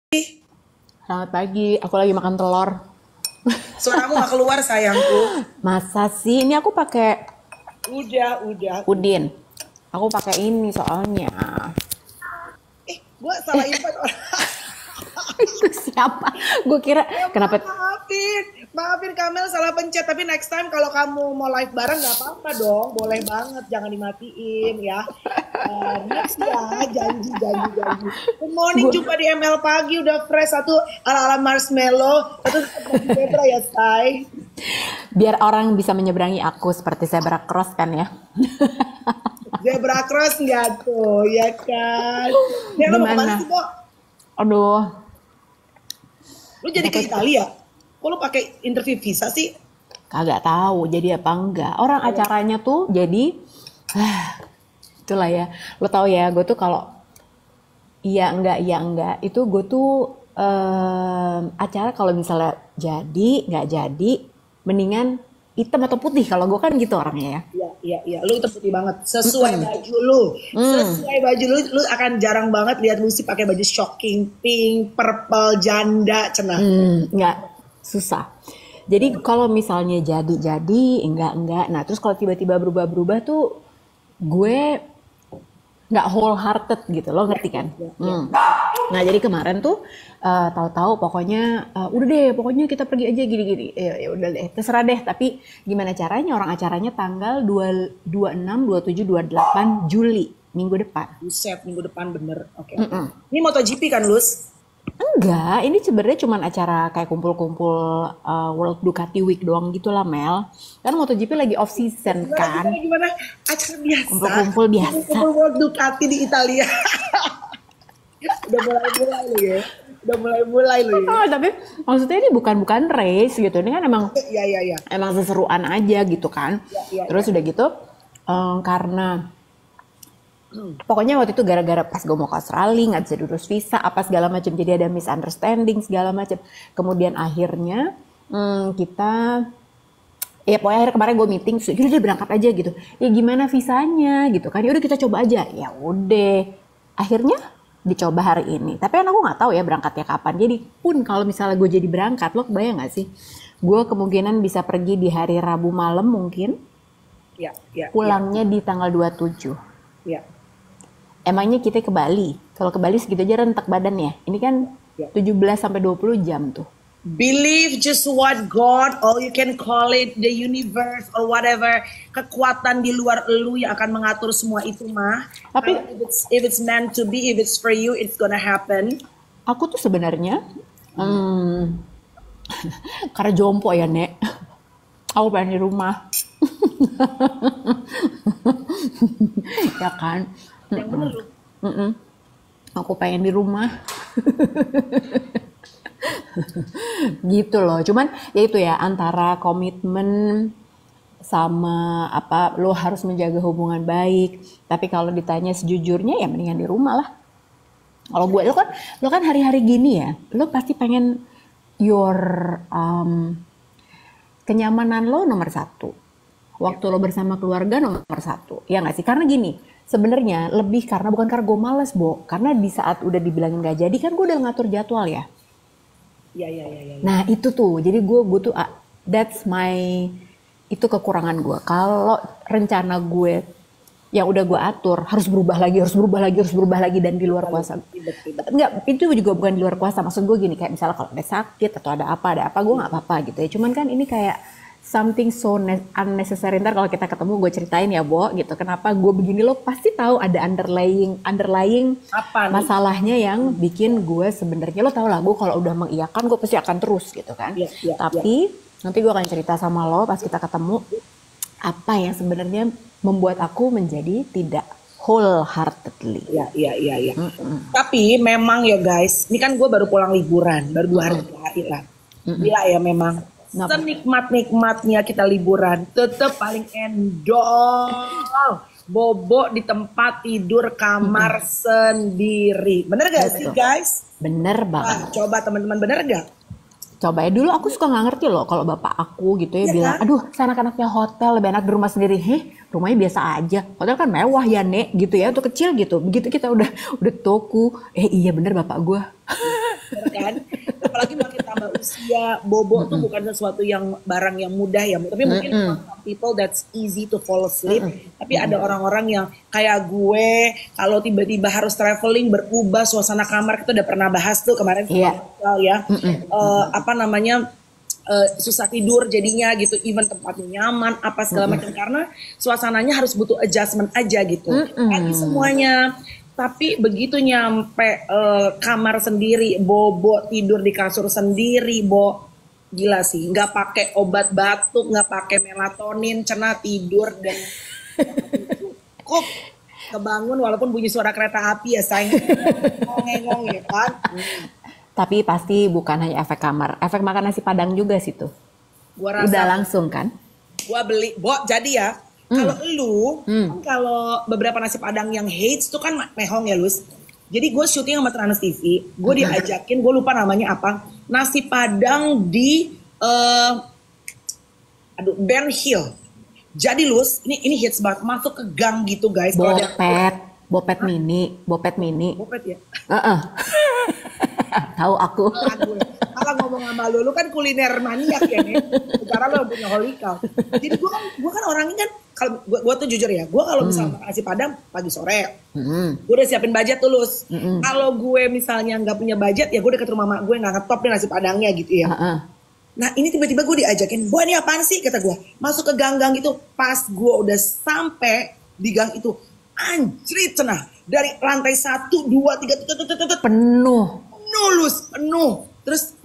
Selamat pagi, aku lagi makan telur. Suaramu gak keluar sayangku. Masa sih? Ini aku pakai Udah. Udin. Aku pakai ini soalnya. Gue salah invite orang. Itu siapa? Gue kira kenapa? Maafin Kamel salah pencet. Tapi next time kalau kamu mau live bareng gak apa-apa dong. Boleh banget, jangan dimatiin ya. Next ya, janji. Good morning, jumpa di ML pagi. Udah fresh, satu ala-ala marshmallow. Satu zebra ya, Say. Biar orang bisa menyeberangi aku seperti zebra cross kan ya. Zebra cross nggak tuh, ya kan? Ya, lo mau kemana sih, Bo? Aduh. Lu jadi ke Italia? Kok lu pakai interview visa sih? Kagak tahu jadi apa enggak. Orang acaranya tuh jadi itulah ya. Lo tahu ya, gue tuh kalau iya enggak itu gue tuh acara kalau misalnya jadi nggak jadi mendingan hitam atau putih kalau gue kan gitu orangnya ya. Iya. Lu itu putih banget. Sesuai baju lu. Sesuai baju lu akan jarang banget lihat Lucy pakai baju shocking pink, purple, janda, cenah. Nggak susah. Jadi kalau misalnya jadi enggak. Nah terus kalau tiba-tiba berubah tuh gue nggak wholehearted gitu, lo ngerti kan? Nah jadi kemarin tuh tahu-tahu pokoknya pokoknya kita pergi aja gini-gini. Ya udah deh, terserah deh. Tapi gimana caranya? Orang acaranya tanggal 26, 27, 28 Juli minggu depan. Buset, minggu depan bener. Oke. Ini MotoGP kan, Lus? Enggak, ini sebenarnya cuma acara kayak kumpul-kumpul World Ducati Week doang gitu lah, Mel. Kan MotoGP lagi off season kan. Gimana? Acara biasa. Kumpul-kumpul biasa. Kumpul World Ducati di Italia. Udah mulai loh ya. Tapi maksudnya ini bukan race gitu. Ini kan emang Iya. emang seseruan aja gitu kan. Terus udah gitu karena pokoknya waktu itu gara-gara pas gue mau ke Australia nggak bisa diurus visa apa segala macam, jadi ada misunderstanding segala macam. Kemudian akhirnya kita pokoknya akhirnya kemarin gue meeting, udah berangkat aja gitu. Ya gimana visanya gitu kan? Ya udah kita coba aja. Ya udah. Akhirnya dicoba hari ini. Tapi kan aku nggak tahu ya berangkatnya kapan. Jadi pun kalau misalnya gue jadi berangkat, lo kebayang nggak sih? Gue kemungkinan bisa pergi di hari Rabu malam mungkin. Iya. Pulangnya di tanggal 27. Iya. Emangnya kita ke Bali? Kalau ke Bali segitu aja rentak badan ya. Ini kan 17 sampai 20 jam tuh. Believe just what God, or you can call it the universe or whatever, kekuatan di luar elu yang akan mengatur semua itu mah. Tapi if it's meant to be, if it's for you, it's gonna happen. Aku tuh sebenarnya karena jompo ya, Nek. Aku pengen di rumah. Ya kan? Yang bener lu. Aku pengen di rumah. Gitu loh. Cuman ya itu ya, antara komitmen sama apa, lo harus menjaga hubungan baik. Tapi kalau ditanya sejujurnya ya mendingan di rumah lah. Kalau gue, lo kan hari-hari gini ya, lo pasti pengen kenyamanan lo nomor satu. Waktu lo bersama keluarga nomor satu. Ya nggak sih? Karena gini, sebenarnya lebih bukan karena gue males, Bo. Karena di saat udah dibilangin gak jadi, kan gue udah ngatur jadwal ya. Iya. Nah itu tuh, jadi gue tuh, itu kekurangan gue. Kalau rencana gue yang udah gue atur, harus berubah lagi, dan di luar kuasa. Enggak, itu juga bukan di luar kuasa. Maksud gue gini, kayak misalnya kalau ada sakit atau ada apa, gue gak apa-apa gitu ya. Cuman kan ini kayak something so unnecessary. Ntar kalau kita ketemu gue ceritain ya, Bo, gitu. Kenapa gue begini, lo pasti tahu ada underlying apa masalahnya yang bikin gue sebenarnya, lo tau lah, gue kalau udah mengiyakan gue pasti akan terus gitu kan. Tapi nanti gue akan cerita sama lo pas kita ketemu apa yang sebenarnya membuat aku menjadi tidak wholeheartedly. Iya. Tapi memang ya guys, ini kan gue baru pulang liburan, baru 2 hari terakhir lah. Gila ya memang. Senikmat-nikmatnya kita liburan, tetap paling endol. Bobo di tempat tidur kamar sendiri. Bener gak sih guys? Bener banget. Coba teman-teman, bener gak? Coba ya, dulu aku suka nggak ngerti loh kalau bapak aku gitu ya bilang, aduh anak-anaknya hotel lebih enak di rumah sendiri. Rumahnya biasa aja. Hotel kan mewah ya, Nek, gitu ya, untuk kecil gitu. Begitu kita udah toku, iya bener bapak gue. bener kan? Apalagi makin tambah usia, bobo tuh bukan sesuatu yang barang yang mudah ya, tapi mungkin for some people that's easy to fall asleep, tapi ada orang-orang yang kayak gue, kalau tiba-tiba harus traveling, berubah suasana kamar, kita udah pernah bahas tuh kemarin ya, apa namanya, susah tidur jadinya gitu, even tempatnya nyaman apa segala macam, karena suasananya harus butuh adjustment aja gitu. Tapi semuanya, tapi begitu nyampe kamar sendiri, bobo tidur di kasur sendiri, gila sih, nggak pakai obat batuk, nggak pakai melatonin, cenah tidur dan cukup kebangun walaupun bunyi suara kereta api ya sayang, ngomong ya kan. Tapi pasti bukan hanya efek kamar, efek makan nasi Padang juga sih tuh. Gua rasa udah langsung kan? Gua beli, jadi ya. Kalau kan kalau beberapa nasi Padang yang hits tuh kan mehong ya Lus. Jadi gue syuting sama Trans TV, gue diajakin, gue lupa namanya apa, nasi Padang di Ben Hill. Jadi Lus, ini hits banget, masuk ke gang gitu guys. Bopet mini. Bopet ya? Tahu aku. Kalau ngomong sama lu kan kuliner maniak ya nih. Sekarang lo punya holikal. Jadi gue kan orangnya kan, kalau gue tuh jujur ya, gue kalau misalnya makan nasi Padang pagi sore, gue udah siapin budget tulus. Kalau gue misalnya nggak punya budget, ya gue deket rumah mak gue nggak ngetop nih nasi Padangnya gitu ya. Nah ini tiba-tiba gue diajakin, ini apaan sih kata gue, masuk ke gang-gang itu. Pas gue udah sampai di gang itu, anjrit cenah, dari lantai 1, 2, 3 penuh Lus, penuh. Terus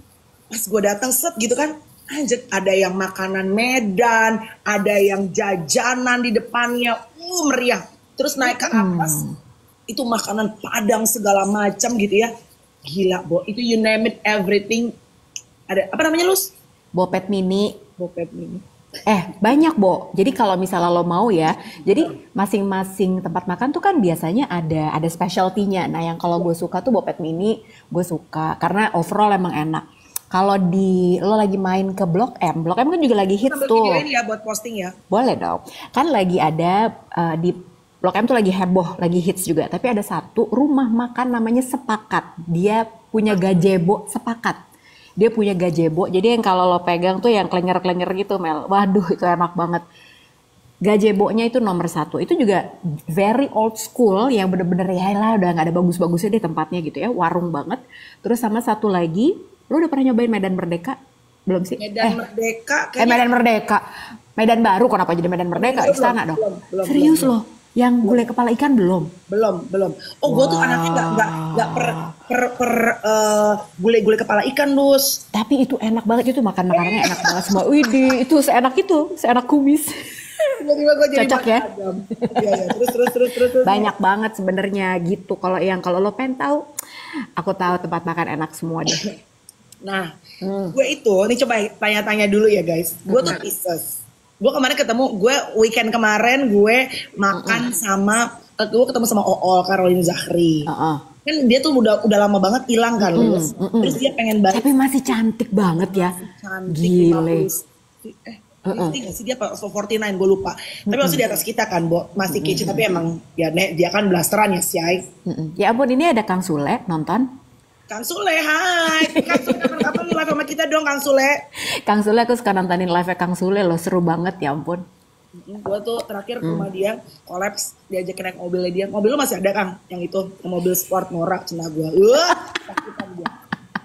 pas gue datang set gitu kan, anjir, ada yang makanan Medan, ada yang jajanan di depannya, meriah. Terus naik ke atas, itu makanan Padang segala macam gitu ya. Gila, itu you name it, everything. Ada, apa namanya Lus? Bopet mini. Banyak, Jadi kalau misalnya lo mau ya, jadi masing-masing tempat makan tuh kan biasanya ada specialty-nya. Nah, yang kalau gue suka tuh Bopet mini, gue suka karena overall emang enak. Kalau lo lagi main ke Blok M kan juga lagi hits tuh. Sambil videoin ya buat posting ya. Boleh dong. Kan lagi ada di Blok M tuh lagi heboh, lagi hits juga. Tapi ada satu rumah makan namanya Sepakat. Dia punya gazebo Sepakat. Dia punya gazebo, jadi yang kalau lo pegang tuh yang klenger-klenger gitu Mel. Waduh itu enak banget. Gazebo-nya itu nomor 1. Itu juga very old school, yang bener-bener ya lah udah gak ada bagus-bagusnya deh tempatnya gitu ya. Warung banget. Terus sama satu lagi, lo udah pernah nyobain Medan Merdeka? Belum sih? Merdeka kayaknya... Medan Merdeka. Medan Baru, kenapa jadi Medan Merdeka? Istana dong. Belum, serius loh? Yang gulai kepala ikan belum? Belum. Oh, gue tuh anaknya nggak gulai kepala ikan, Lus. Tapi itu enak banget, itu makanannya enak banget semua. Widih, itu seenak kumis. Tiba-tiba gue jadi cocok ya? Iya. Terus. Banyak banget sebenarnya gitu. Kalau lo pengen tahu, aku tahu tempat makan enak semua deh. Nah, gue itu, nih coba tanya-tanya dulu ya guys. Gue tuh Pisces. Gue kemarin weekend kemarin gue makan sama, gue ketemu sama Ool Caroline Zachrie. Kan dia tuh udah lama banget hilang kan, terus dia pengen balik. Tapi masih cantik banget ya. Cantik. Gile. Sih dia 49 gue lupa. Tapi masih di atas kita kan, masih kece. Tapi emang ya dia kan blasteran ya si Ai. Ya ampun, ini ada Kang Sule nonton. Kang Sule, hai. Kang Sule, kapan live sama kita dong Kang Sule? Kang Sule, aku suka nontonin live Kang Sule loh, seru banget ya ampun. Gue tuh terakhir ke rumah dia, kolaps, diajakin naik mobilnya dia. Mobil lu masih ada Kang, yang itu, mobil sport norak cenah gue. Sakitan dia.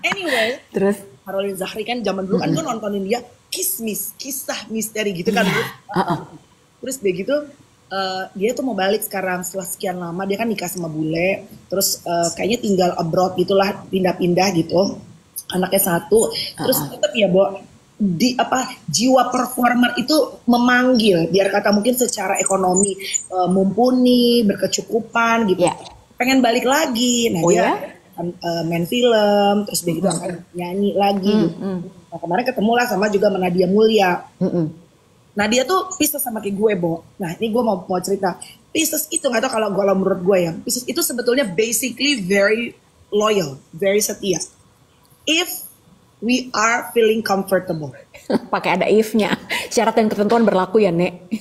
Anyway, terus Caroline Zachrie kan zaman dulu kan gue nontonin dia, kisah misteri gitu kan. Terus dia gitu, dia tuh mau balik sekarang setelah sekian lama. Dia kan nikah sama bule, terus kayaknya tinggal abroad gitulah, pindah-pindah gitu, anaknya 1. Terus tetap ya jiwa performer itu memanggil, biar kata mungkin secara ekonomi mumpuni, berkecukupan gitu, pengen balik lagi. Nah dia main film, terus dia gitu akan nyanyi lagi gitu. Nah kemarin ketemu lah sama juga Nadia Mulya. Nah dia tuh Pisces sama kayak gue, Nah ini gue mau cerita. Pisces itu gak tau kalau menurut gue ya, Pisces itu sebetulnya basically very loyal, very setia. If we are feeling comfortable. Pakai ada if-nya. Syarat dan ketentuan berlaku ya, Nek.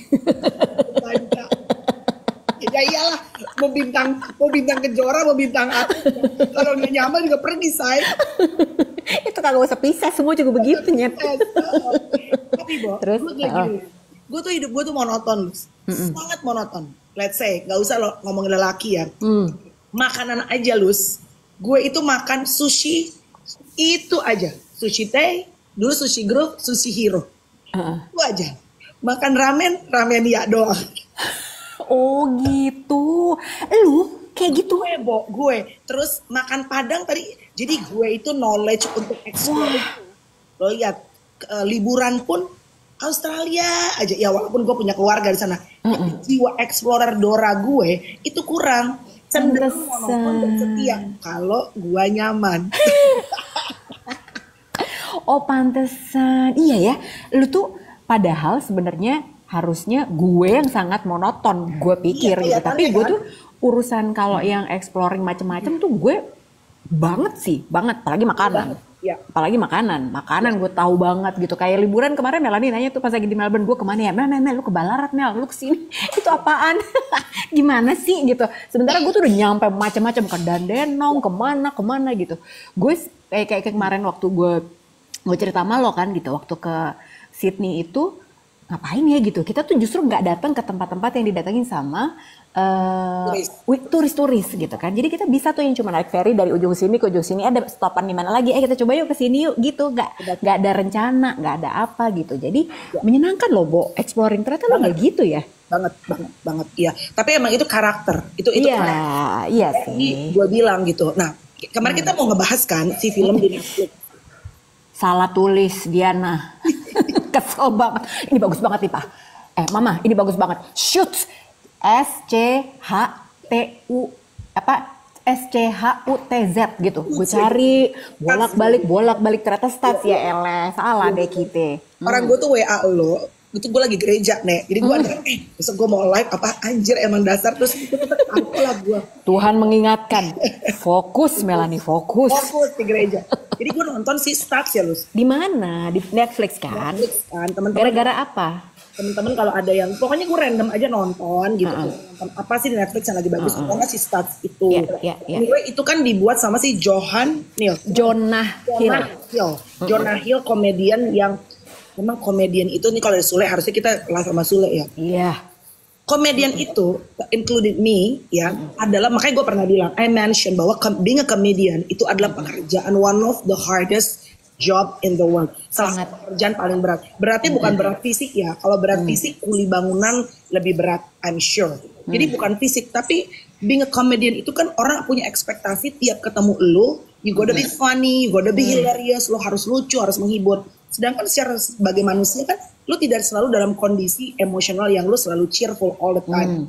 Ya iyalah. mau bintang kejora, mau bintang apa. Kalau nggak nyaman juga pergi, say. Itu kagak usah pisah, semua juga begitu nyet. Tapi Terus, gue kayak gini, hidup gue tuh monoton, sangat monoton. Let's say, nggak usah lo ngomongin lelaki ya, makanan aja Lus, gue itu makan sushi itu aja, sushi teh, dulu sushi group, sushi hero, itu aja. Makan ramen ya doang. Oh gitu, lu kayak gitu. Gue terus makan padang tadi, jadi gue itu knowledge untuk explore. Lo lihat liburan pun Australia aja ya, walaupun gue punya keluarga di sana, tapi jiwa explorer Dora gue itu kurang, cenderung monoton dan setia kalau gue nyaman. Oh pantesan, iya ya, lu tuh padahal sebenarnya harusnya gue yang sangat monoton, gue pikir gitu. Tapi gue tuh urusan kalau yang exploring macem-macem tuh gue banget sih, banget, apalagi makanan. Ya. Apalagi makanan gue tahu banget gitu. Kayak liburan kemarin Melanie nanya tuh pas lagi di Melbourne, gue kemana ya? Mel, lu ke Ballarat Mel, lu kesini. Itu apaan? Gimana sih gitu. Sementara gue tuh udah nyampe macam-macam ke Dandenong, kemana gitu. Gue kayak kemarin waktu gue cerita sama lo kan gitu, waktu ke Sydney itu ngapain ya gitu. Kita tuh justru nggak datang ke tempat-tempat yang didatengin sama turis gitu kan. Jadi kita bisa tuh yang cuma naik ferry dari ujung sini ke ujung sini, ada stopan di mana lagi, kita coba yuk ke sini yuk gitu. Nggak ada rencana, nggak ada apa gitu. Jadi menyenangkan loh Bo, exploring. Ternyata lo nggak gitu ya. Banget iya. Tapi emang itu karakter, itu iya sih. Gue bilang gitu. Nah kemarin kita mau ngebahas kan si film di Netflix. Salah tulis Diana. Kesel banget. Ini bagus banget nih Pak. Mama, ini bagus banget. Shoots. SCHUTZ gitu. Gue cari bolak-balik ternyata stats ya ele. Salah deh kita. Orang gue tuh WA lo, itu gue lagi gereja nih. Jadi gue ada besok gue mau live apa anjir emang dasar, terus itu lah gue. Tuhan mengingatkan. Fokus Melanie, fokus di gereja. Jadi gue nonton si Stats ya Lus. Di mana? Di Netflix kan? Teman-teman. Gara-gara apa? Teman-teman kalau ada yang pokoknya gue random aja nonton gitu. Nonton apa sih di Netflix yang lagi bagus? Pokoknya si Stats itu. Anyway, itu kan dibuat sama si Jonah Hill, komedian yang memang komedian itu nih, kalau ada Sule harusnya kita live sama Sule ya. Iya. Komedian itu, included me ya, adalah, makanya gue pernah bilang, I mention bahwa being a comedian itu adalah pekerjaan one of the hardest job in the world. Salah satu pekerjaan paling berat. Berarti bukan berat fisik ya. Kalau berat fisik, kuli bangunan lebih berat, I'm sure. Jadi bukan fisik, tapi being a comedian itu kan orang punya ekspektasi tiap ketemu lo, you gotta be funny, you gotta be hilarious, lo harus lucu, harus menghibur. Sedangkan sebagai manusia kan lu tidak selalu dalam kondisi emosional yang lu selalu cheerful all the time.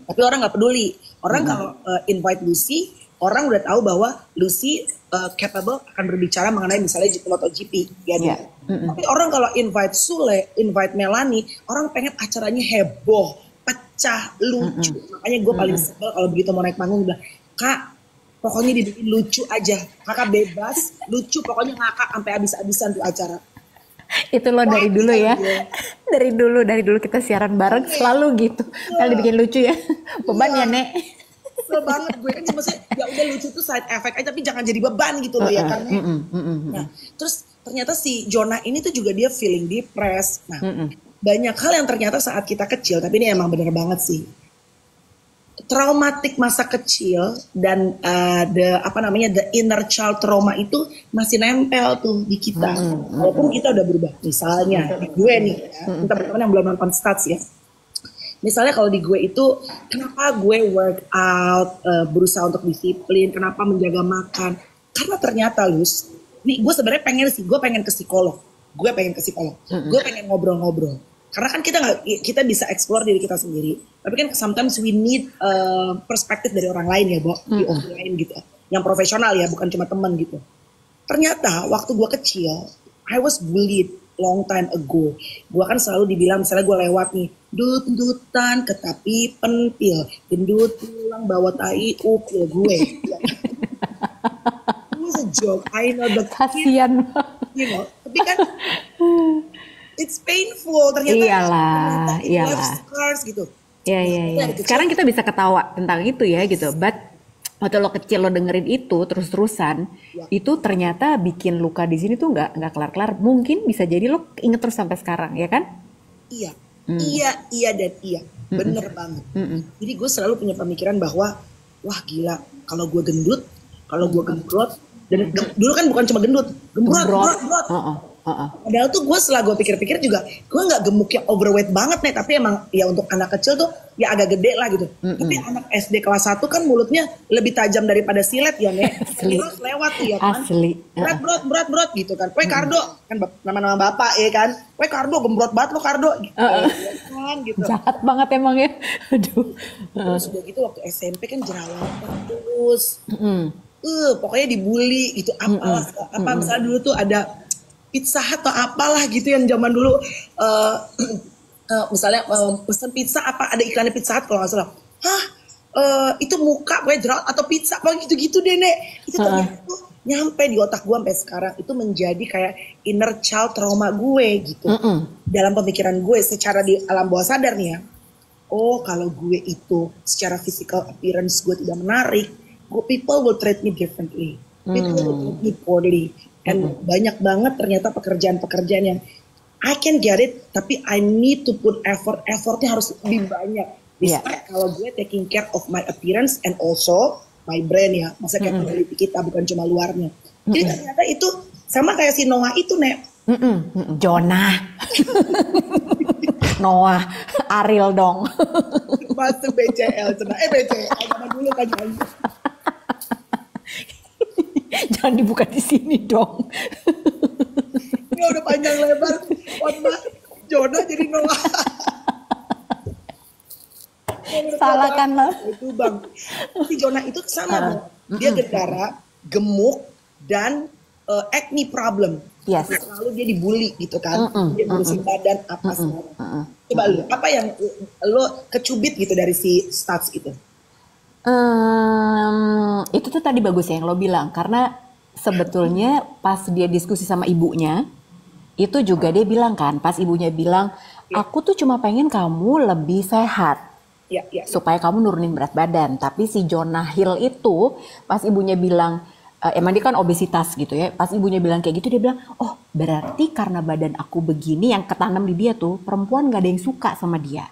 Tapi orang nggak peduli. Orang kalau invite Lucy, orang udah tahu bahwa Lucy capable akan berbicara mengenai misalnya MotoGP. Ya. Tapi orang kalau invite Sule, invite Melanie, orang pengen acaranya heboh, pecah, lucu. Makanya gue paling sebel kalau begitu mau naik panggung bilang, Kak, pokoknya dibikin lucu aja. Kakak bebas, lucu, pokoknya ngakak sampai habis-habisan tuh acara. Itu lo dari dulu ya. Dari dulu kita siaran bareng selalu gitu. Kalau dibikin lucu ya. Beban ya, Nek. Betul banget gue kan, maksudnya ya udah lucu tuh side effect aja, tapi jangan jadi beban gitu loh ya karena. Nah, terus ternyata si Jonah ini tuh juga dia feeling depressed. Nah, banyak hal yang ternyata saat kita kecil, tapi ini emang bener banget sih. Traumatik masa kecil dan the inner child trauma itu masih nempel tuh di kita, walaupun kita udah berubah. Misalnya gue nih, teman-teman yang belum nonton Stats ya, misalnya kalau di gue itu, kenapa gue work out, berusaha untuk disiplin, kenapa menjaga makan, karena ternyata Lus, nih gue sebenarnya pengen ke psikolog, gue pengen ngobrol-ngobrol. Karena kan kita bisa explore diri kita sendiri, tapi kan sometimes we need perspektif dari orang lain ya, Bo, di orang lain gitu, yang profesional ya, bukan cuma teman gitu. Ternyata waktu gue kecil, I was bullied long time ago. Gue kan selalu dibilang, misalnya gue lewat nih, dut-dutan ke tapi pentil, gendut pulang bawa tai upil gue. It was a joke, I know the kasian, tapi kan it's painful ternyata. Iyalah. Scars gitu. Ya, ya, Tapi ya. dari kecil, Sekarang kita bisa ketawa tentang itu ya gitu. But waktu lo kecil lo dengerin itu terus-terusan, ya, itu ternyata bikin luka di sini tuh nggak kelar-kelar. Mungkin bisa jadi lo inget terus sampai sekarang, ya kan? iya, iya, iya dan iya, bener banget. Jadi gue selalu punya pemikiran bahwa, wah gila, kalau gue gendut, kalau gue gembrot, dan dulu kan bukan cuma gendut, gembrot, Gembrot. gembrot, gembrot. Heeh, heeh. Padahal tuh gue setelah gue pikir-pikir juga, gue nggak gemuk yang overweight banget nih, tapi emang ya untuk anak kecil tuh ya agak gede lah gitu. Tapi anak SD kelas 1 kan mulutnya lebih tajam daripada silet ya Nek. Asli. Terus lewat tuh ya kan. Asli. Berat, berat, berat, berat gitu kan. Kue Kardo, kan nama-nama bapak ya kan. Kue Kardo, gembrot banget lo Kardo. Gitu, ya kan gitu. Jahat banget emang ya. Aduh. Terus udah gitu waktu SMP kan jerawatan terus. Pokoknya dibully gitu. Apalah, apa misalnya dulu tuh ada Pizza Hut atau apalah gitu yang zaman dulu misalnya pesen pizza apa ada iklannya Pizza Hut kalau nggak salah. Hah, itu muka gue jerawat atau pizza apa gitu-gitu deh Nek. Itu ternyata tuh nyampe di otak gue sampai sekarang itu menjadi kayak inner child trauma gue gitu. Dalam pemikiran gue secara di alam bawah sadar nih ya. Oh kalau gue itu secara physical appearance gue tidak menarik, people will treat me differently. People will treat me poorly. And banyak banget ternyata pekerjaan-pekerjaan yang I can get it, tapi I need to put effort. Effortnya harus lebih banyak. Despite kalau gue taking care of my appearance and also my brand ya. Masa kayak peneliti kita bukan cuma luarnya. Jadi ternyata itu sama kayak si Noah itu Nek. Jonah. Noah, Ariel dong. Masuk BCL. BCL zaman dulu kan. Jangan dibuka di sini dong. Ini udah panjang lebar. Jonah jadi Noah. Salah kan lo? Itu bang. Si Jonah itu sama bang. Dia gendara, gemuk, dan acne problem. Yes. Lalu dia dibully gitu kan. Dia ngurusin badan apa semua. Coba lu, apa yang lo kecubit gitu dari si stats itu? Itu tuh tadi bagus ya yang lo bilang, karena sebetulnya pas dia diskusi sama ibunya, itu juga dia bilang kan, pas ibunya bilang, aku tuh cuma pengen kamu lebih sehat, supaya kamu nurunin berat badan. Tapi si Jonah Hill itu, pas ibunya bilang, emang dia kan obesitas gitu ya, pas ibunya bilang kayak gitu, dia bilang, oh berarti karena badan aku begini, yang ketanam di dia tuh, perempuan gak ada yang suka sama dia.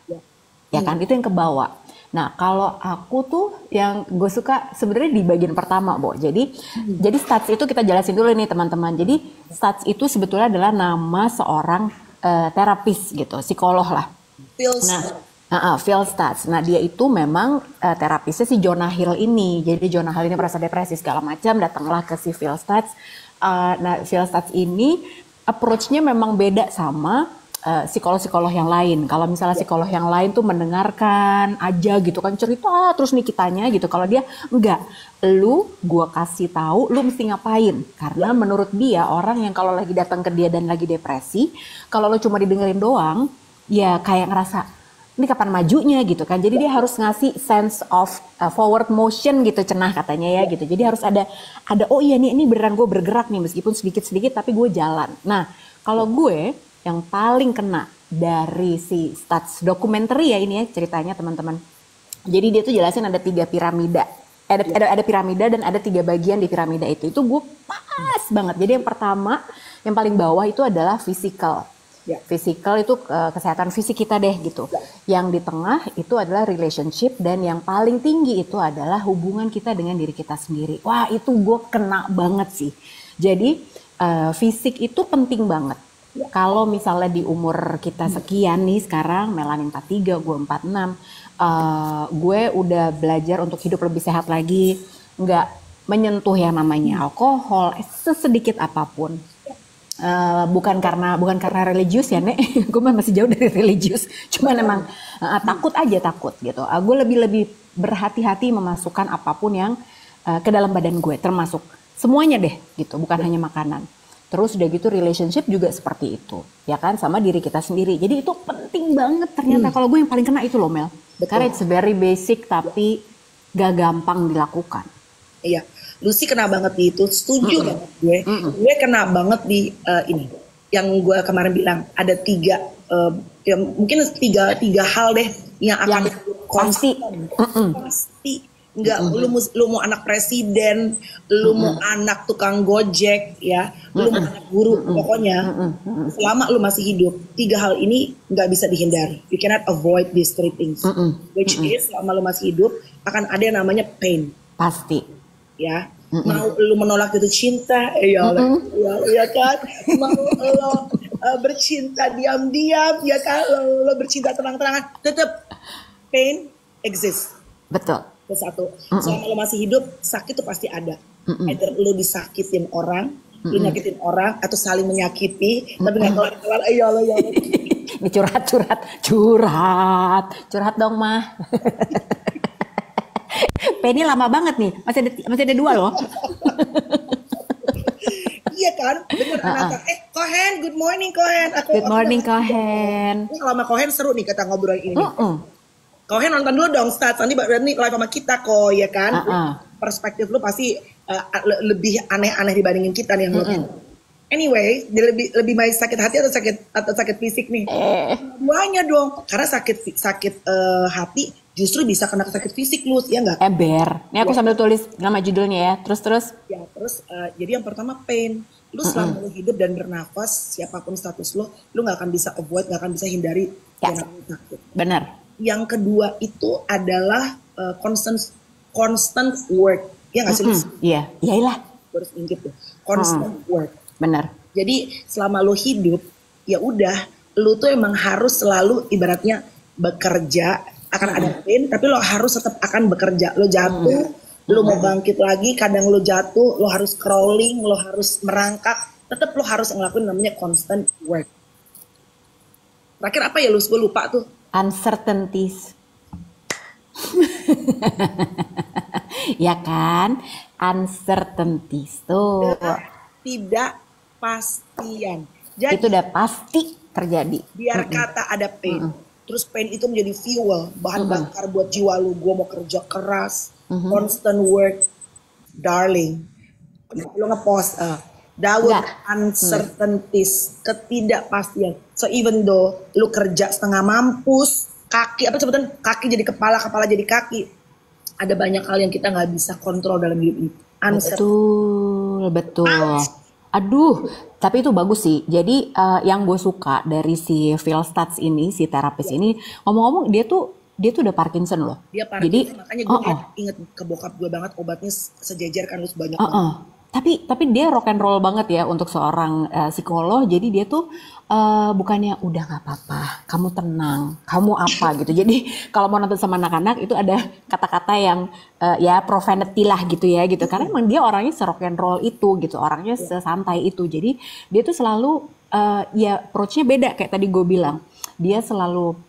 Ya kan, itu yang kebawa. Nah, kalau aku tuh yang gue suka sebenarnya di bagian pertama, Bo. Jadi stats itu kita jelasin dulu nih teman-teman. Jadi stats itu sebetulnya adalah nama seorang terapis gitu, psikolog lah. Phil Stutz. Nah, dia itu memang terapisnya si Jonah Hill ini. Jadi Jonah Hill ini merasa depresi segala macam, datanglah ke si Phil Stutz. Nah, Phil Stutz ini approach-nya memang beda sama psikolog-psikolog yang lain. Kalau misalnya psikolog yang lain tuh mendengarkan aja gitu kan, cerita terus nih kitanya gitu. Kalau dia enggak, gua kasih tahu lu mesti ngapain. Karena menurut dia orang yang kalau lagi datang ke dia dan lagi depresi, kalau lu cuma didengerin doang, ya kayak ngerasa ini kapan majunya gitu kan. Jadi dia harus ngasih sense of forward motion gitu cenah katanya ya gitu. Jadi harus ada oh iya nih ini beneran gue bergerak nih meskipun sedikit-sedikit tapi gue jalan. Nah, kalau gue yang paling kena dari si Stutz dokumenter ya ini ya ceritanya teman-teman. Jadi dia tuh jelasin ada 3 piramida. Ada piramida dan ada 3 bagian di piramida itu. Itu gue pas banget. Jadi yang pertama, yang paling bawah itu adalah physical. Physical itu kesehatan fisik kita deh gitu. Yang di tengah itu adalah relationship dan yang paling tinggi itu adalah hubungan kita dengan diri kita sendiri. Wah itu gue kena banget sih. Jadi fisik itu penting banget. Kalau misalnya di umur kita sekian nih sekarang, Melanie 43, gue 46, gue udah belajar untuk hidup lebih sehat lagi, nggak menyentuh yang namanya alkohol, sesedikit apapun. Bukan karena religius ya Nek, gue masih jauh dari religius, cuman emang takut gitu. Gue lebih berhati-hati memasukkan apapun yang ke dalam badan gue, termasuk semuanya deh gitu, bukan hanya makanan. Terus udah gitu relationship juga seperti itu, ya kan, sama diri kita sendiri. Jadi itu penting banget ternyata. Kalau gue yang paling kena itu loh Mel. Karena it's very basic tapi gak gampang dilakukan. Iya, Lucy kena banget di itu, setuju banget gue. Gue kena banget di ini. Yang gue kemarin bilang ada 3 ya mungkin tiga hal deh yang akan pasti. Pasti nggak lu mau anak presiden, lu mau anak tukang gojek ya, lu mau anak guru, pokoknya selama lu masih hidup 3 hal ini nggak bisa dihindari. You cannot avoid these 3 things, which is selama lu masih hidup akan ada yang namanya pain. Pasti. Ya, mau lu menolak itu cinta, ya kan, mau lu bercinta diam-diam, ya kan, lu bercinta terang-terangan, tetap pain exist. Betul. Satu, selama lo masih hidup sakit tuh pasti ada. Either lo disakitin orang, lo nyakitin orang, atau saling menyakiti, tapi nggak kelar-kelar. Ya Allah. Ini curhat dong mah. Penny lama banget nih, masih ada 2 loh. Iya kan, bener kan? Kohen, good morning Kohen. Good morning Kohen. Lama Kohen seru nih kita ngobrol ini. Kohen nonton dulu dong Stats, nanti live sama kita kok, ya kan? Perspektif lu pasti lebih aneh-aneh dibandingin kita nih yang nonton. Anyway, dia lebih baik sakit hati atau sakit fisik nih? Duanya dong, karena sakit hati justru bisa kena sakit fisik lu, ya nggak? Nih aku sambil tulis nama judulnya ya, terus. Ya terus, jadi yang pertama pain. Lu selama lu hidup dan bernafas, siapapun status lu nggak akan bisa avoid, nggak akan bisa hindari yang namanya sakit. Benar. Yang kedua itu adalah constant work. Ya nggak sih? Iya, iyalah. Harus ingat tuh, constant work. Benar. Jadi selama lo hidup, ya udah, lo tuh emang harus selalu ibaratnya bekerja. Akan ada pain, tapi lo harus tetap akan bekerja. Lo jatuh, lo mau bangkit lagi, kadang lo jatuh, lo harus crawling, lo harus merangkak. Tetap lo harus ngelakuin namanya constant work. Terakhir apa ya Lus? Gue lupa tuh. Uncertainties. Ya kan? Uncertainties tuh. Tidak pastian. Jadi itu udah pasti terjadi. Biar kata ada pain. Terus pain itu menjadi fuel, bahan bakar buat jiwa lu. Gue mau kerja keras, constant work, darling. Lu ngepost, Daud uncertainties, ketidakpastian. So even though lu kerja setengah mampus, kaki jadi kepala jadi kaki, ada banyak hal yang kita nggak bisa kontrol dalam hidup ini. Betul. Aduh, tapi itu bagus sih. Jadi yang gue suka dari si Phil Stutz ini, si terapis ini, ngomong-ngomong dia tuh udah Parkinson loh. Dia Parkinson, jadi makanya gue inget ke bokap gue banget, obatnya sejajar kan lu sebanyak banget. Tapi dia rock and roll banget ya untuk seorang psikolog. Jadi dia tuh bukannya udah nggak apa-apa, kamu tenang, kamu apa gitu. Jadi kalau mau nonton sama anak-anak itu ada kata-kata yang ya profanity lah gitu ya gitu. Karena emang dia orangnya se-rock and roll itu gitu, orangnya sesantai itu. Jadi dia tuh selalu ya approach-nya beda kayak tadi gue bilang. Dia selalu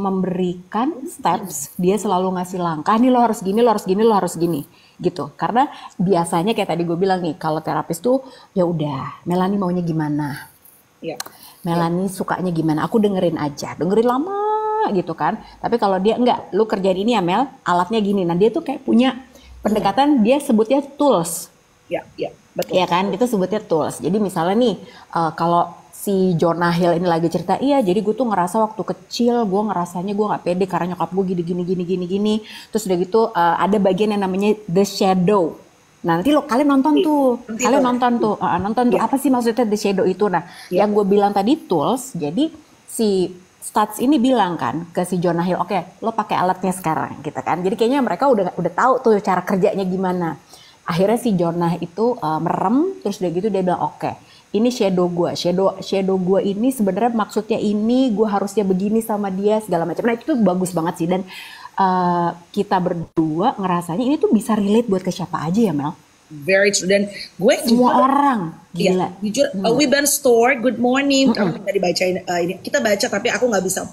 memberikan steps, dia selalu ngasih langkah, nih lo harus gini, lo harus gini, lo harus gini gitu. Karena biasanya kayak tadi gue bilang nih, kalau terapis tuh ya udah, Melanie maunya gimana, Melanie sukanya gimana, aku dengerin aja, dengerin lama gitu kan. Tapi kalau dia enggak, lu kerjain ini ya Mel, alatnya gini. Nah dia tuh kayak punya pendekatan, dia sebutnya tools. Betul. Ya kan, itu sebutnya tools. Jadi misalnya nih, kalau si Jonah Hill ini lagi cerita, iya jadi gue tuh ngerasa waktu kecil gue ngerasanya gue gak pede karena nyokap gue gini. Terus udah gitu ada bagian yang namanya the shadow. Nah nanti kalian nonton tuh, nonton tuh apa sih maksudnya the shadow itu. Nah yang gue bilang tadi tools, jadi si Stutz ini bilang kan ke si Jonah Hill, oke, lo pakai alatnya sekarang gitu kan. Jadi kayaknya mereka udah tahu tuh cara kerjanya gimana. Akhirnya si Jonah itu merem, terus udah gitu dia bilang oke, ini shadow gue ini sebenarnya maksudnya ini, gue harusnya begini sama dia segala macam. Nah itu tuh bagus banget sih, dan kita berdua ngerasanya ini tuh bisa relate buat ke siapa aja ya Mel. Very true. Dan gue semua orang gila. Jujur, Wiban Store, good morning. Kamu minta dibacain ini. Kita baca tapi aku nggak bisa.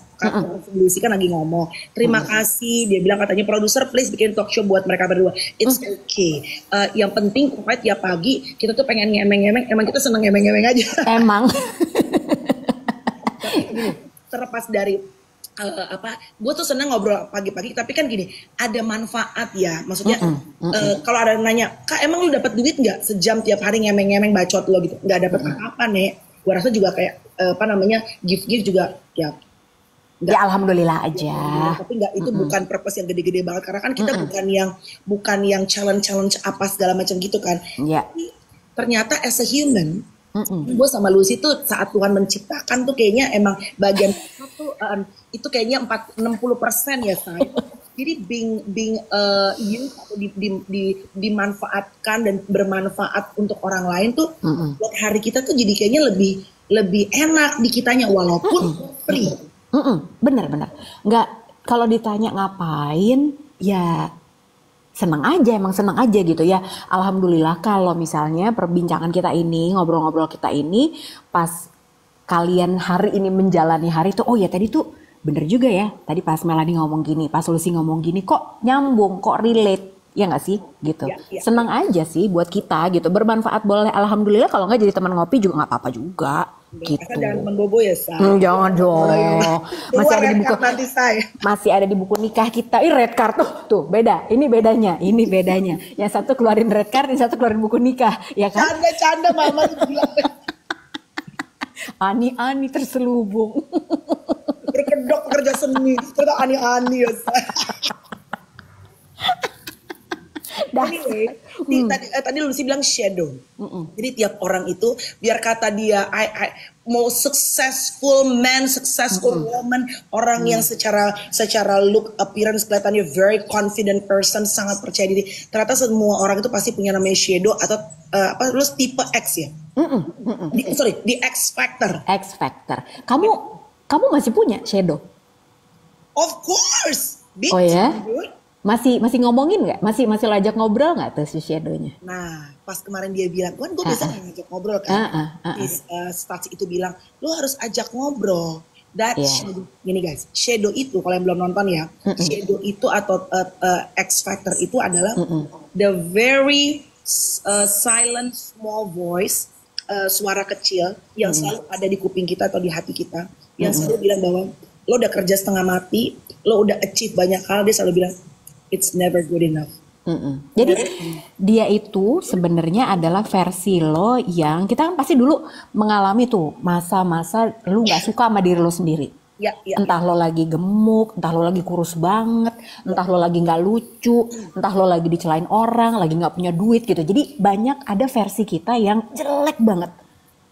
Lucy kan lagi ngomong. Terima kasih. Dia bilang katanya produser please bikin talk show buat mereka berdua. It's okay. Yang penting pokoknya tiap pagi kita tuh pengen ngemeng-ngemeng. Emang kita seneng ngemeng-ngemeng aja. Emang. Terlepas dari gue tuh seneng ngobrol pagi-pagi, tapi kan gini, ada manfaat ya, maksudnya kalau ada yang nanya, Kak emang lu dapat duit nggak sejam tiap hari ngemeng-ngemeng bacot lo gitu, nggak dapat apa-apa nek, gue rasa juga kayak apa namanya gift juga ya. Ya alhamdulillah aja. Tapi nggak, itu bukan purpose yang gede-gede banget karena kan kita bukan yang challenge apa segala macam gitu kan. Ya. Tapi ternyata as a human, gue sama Lucy tuh saat Tuhan menciptakan tuh kayaknya emang bagian tuh itu kayaknya 60% ya say. Jadi being used atau dimanfaatkan dan bermanfaat untuk orang lain tuh buat hari kita tuh jadi kayaknya lebih enak di kitanya walaupun free. Bener. Nggak, kalau ditanya ngapain, ya emang seneng aja gitu ya. Alhamdulillah kalau misalnya perbincangan kita ini, ngobrol-ngobrol kita ini, pas kalian hari ini menjalani hari tuh, oh ya tadi tuh bener juga ya. Tadi pas Melanie ngomong gini, pas Lucy ngomong gini, kok nyambung, kok relate. Ya nggak sih gitu. Ya. Senang aja sih buat kita gitu, bermanfaat boleh, alhamdulillah. Kalau nggak jadi teman ngopi juga nggak apa-apa juga gitu. Jangan teman bobo ya say. Jangan dong. Masih ada di buku nanti say. Masih ada di buku nikah kita. Red card tuh beda. Ini bedanya. Yang satu keluarin red card, yang satu keluarin buku nikah, ya kan? Canda mama bilang. Ani terselubung. Berkedok pekerja seni, ternyata ani ya say. Anyway, tadi Lucy bilang shadow. Jadi tiap orang itu, biar kata dia mau successful man, successful woman, orang yang secara look, appearance kelihatannya very confident person, sangat percaya diri. Ternyata semua orang itu pasti punya namanya shadow atau lu tipe X ya. Di X factor. X factor. Kamu masih punya shadow? Of course. Oh ya? Masih ngomongin nggak? Masih lajak ngobrol nggak tuh si shadownya? Nah, pas kemarin dia bilang, kan gue biasa ngajak ngobrol kan. Status itu bilang, lo harus ajak ngobrol. Shadow, gini guys, shadow itu kalau yang belum nonton ya, shadow itu atau X factor itu adalah the very silent small voice, suara kecil yang selalu ada di kuping kita atau di hati kita, yang selalu bilang bahwa lo udah kerja setengah mati, lo udah achieve banyak hal, dia selalu bilang it's never good enough. Jadi dia itu sebenarnya adalah versi lo yang kita kan pasti dulu mengalami tuh masa-masa lo nggak suka sama diri lo sendiri. Entah lo lagi gemuk, entah lo lagi kurus banget, entah lo lagi nggak lucu, entah lo lagi dicelain orang, lagi nggak punya duit gitu. Jadi banyak ada versi kita yang jelek banget,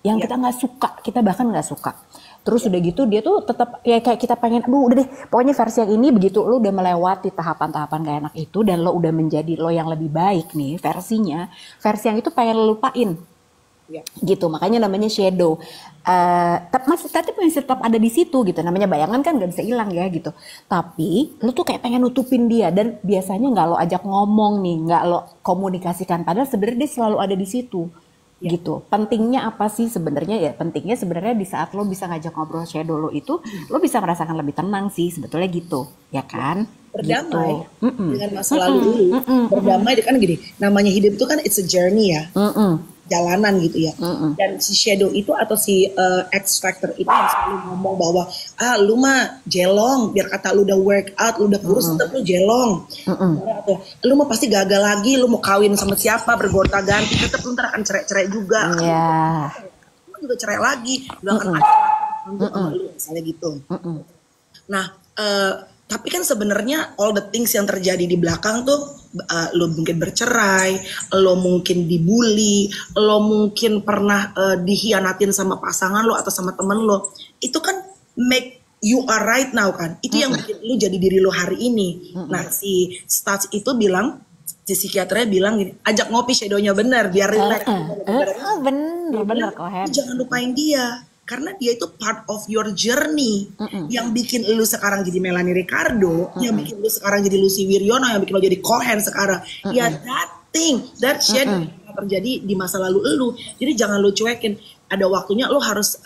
yang kita nggak suka, kita bahkan nggak suka. Terus udah gitu dia tuh tetap ya kayak kita pengen, aduh udah deh pokoknya versi yang ini, begitu lo udah melewati tahapan-tahapan gak enak itu dan lo udah menjadi lo yang lebih baik nih versinya, versi yang itu pengen lo lupain gitu, makanya namanya shadow. Tapi masih tetap ada di situ gitu, namanya bayangan kan gak bisa hilang ya gitu, tapi lo tuh kayak pengen nutupin dia dan biasanya gak lo ajak ngomong nih, gak lo komunikasikan, padahal sebenarnya dia selalu ada di situ. Gitu. Pentingnya apa sih sebenarnya? Ya pentingnya sebenarnya di saat lo bisa ngajak ngobrol shadow lo itu, lo bisa merasakan lebih tenang sih sebetulnya gitu, ya kan? Berdamai dengan masa lalu dulu. Berdamai kan gini, namanya hidup itu kan it's a journey ya. Jalanan gitu ya. Dan si shadow itu atau si X factor itu yang selalu ngomong bahwa lu mah jelong, biar kata lu udah workout, lu udah kurus tetap lu jelong. Atau lu mah pasti gagal lagi, lu mau kawin sama siapa, bergonta ganti, tetap lu ntar akan cerai juga. Lu juga cerai lagi, lu akan sama lu misalnya gitu. Nah, tapi kan sebenarnya all the things yang terjadi di belakang tuh, lo mungkin bercerai, lo mungkin dibully, lo mungkin pernah dihianatin sama pasangan lo atau sama temen lo, itu kan make you are right now kan, itu yang bikin lo jadi diri lo hari ini. Nah si Stats itu bilang, si psikiaternya bilang gini, ajak ngopi shadownya bener biar relax. Bener Kohen. Jangan lupain dia. Karena dia itu part of your journey. Yang bikin lu sekarang jadi Melanie Ricardo, yang bikin lu sekarang jadi Lucy Wiryono, yang bikin lu jadi Kohen sekarang. Ya that shit terjadi di masa lalu lu. Jadi jangan lu cuekin. Ada waktunya lu harus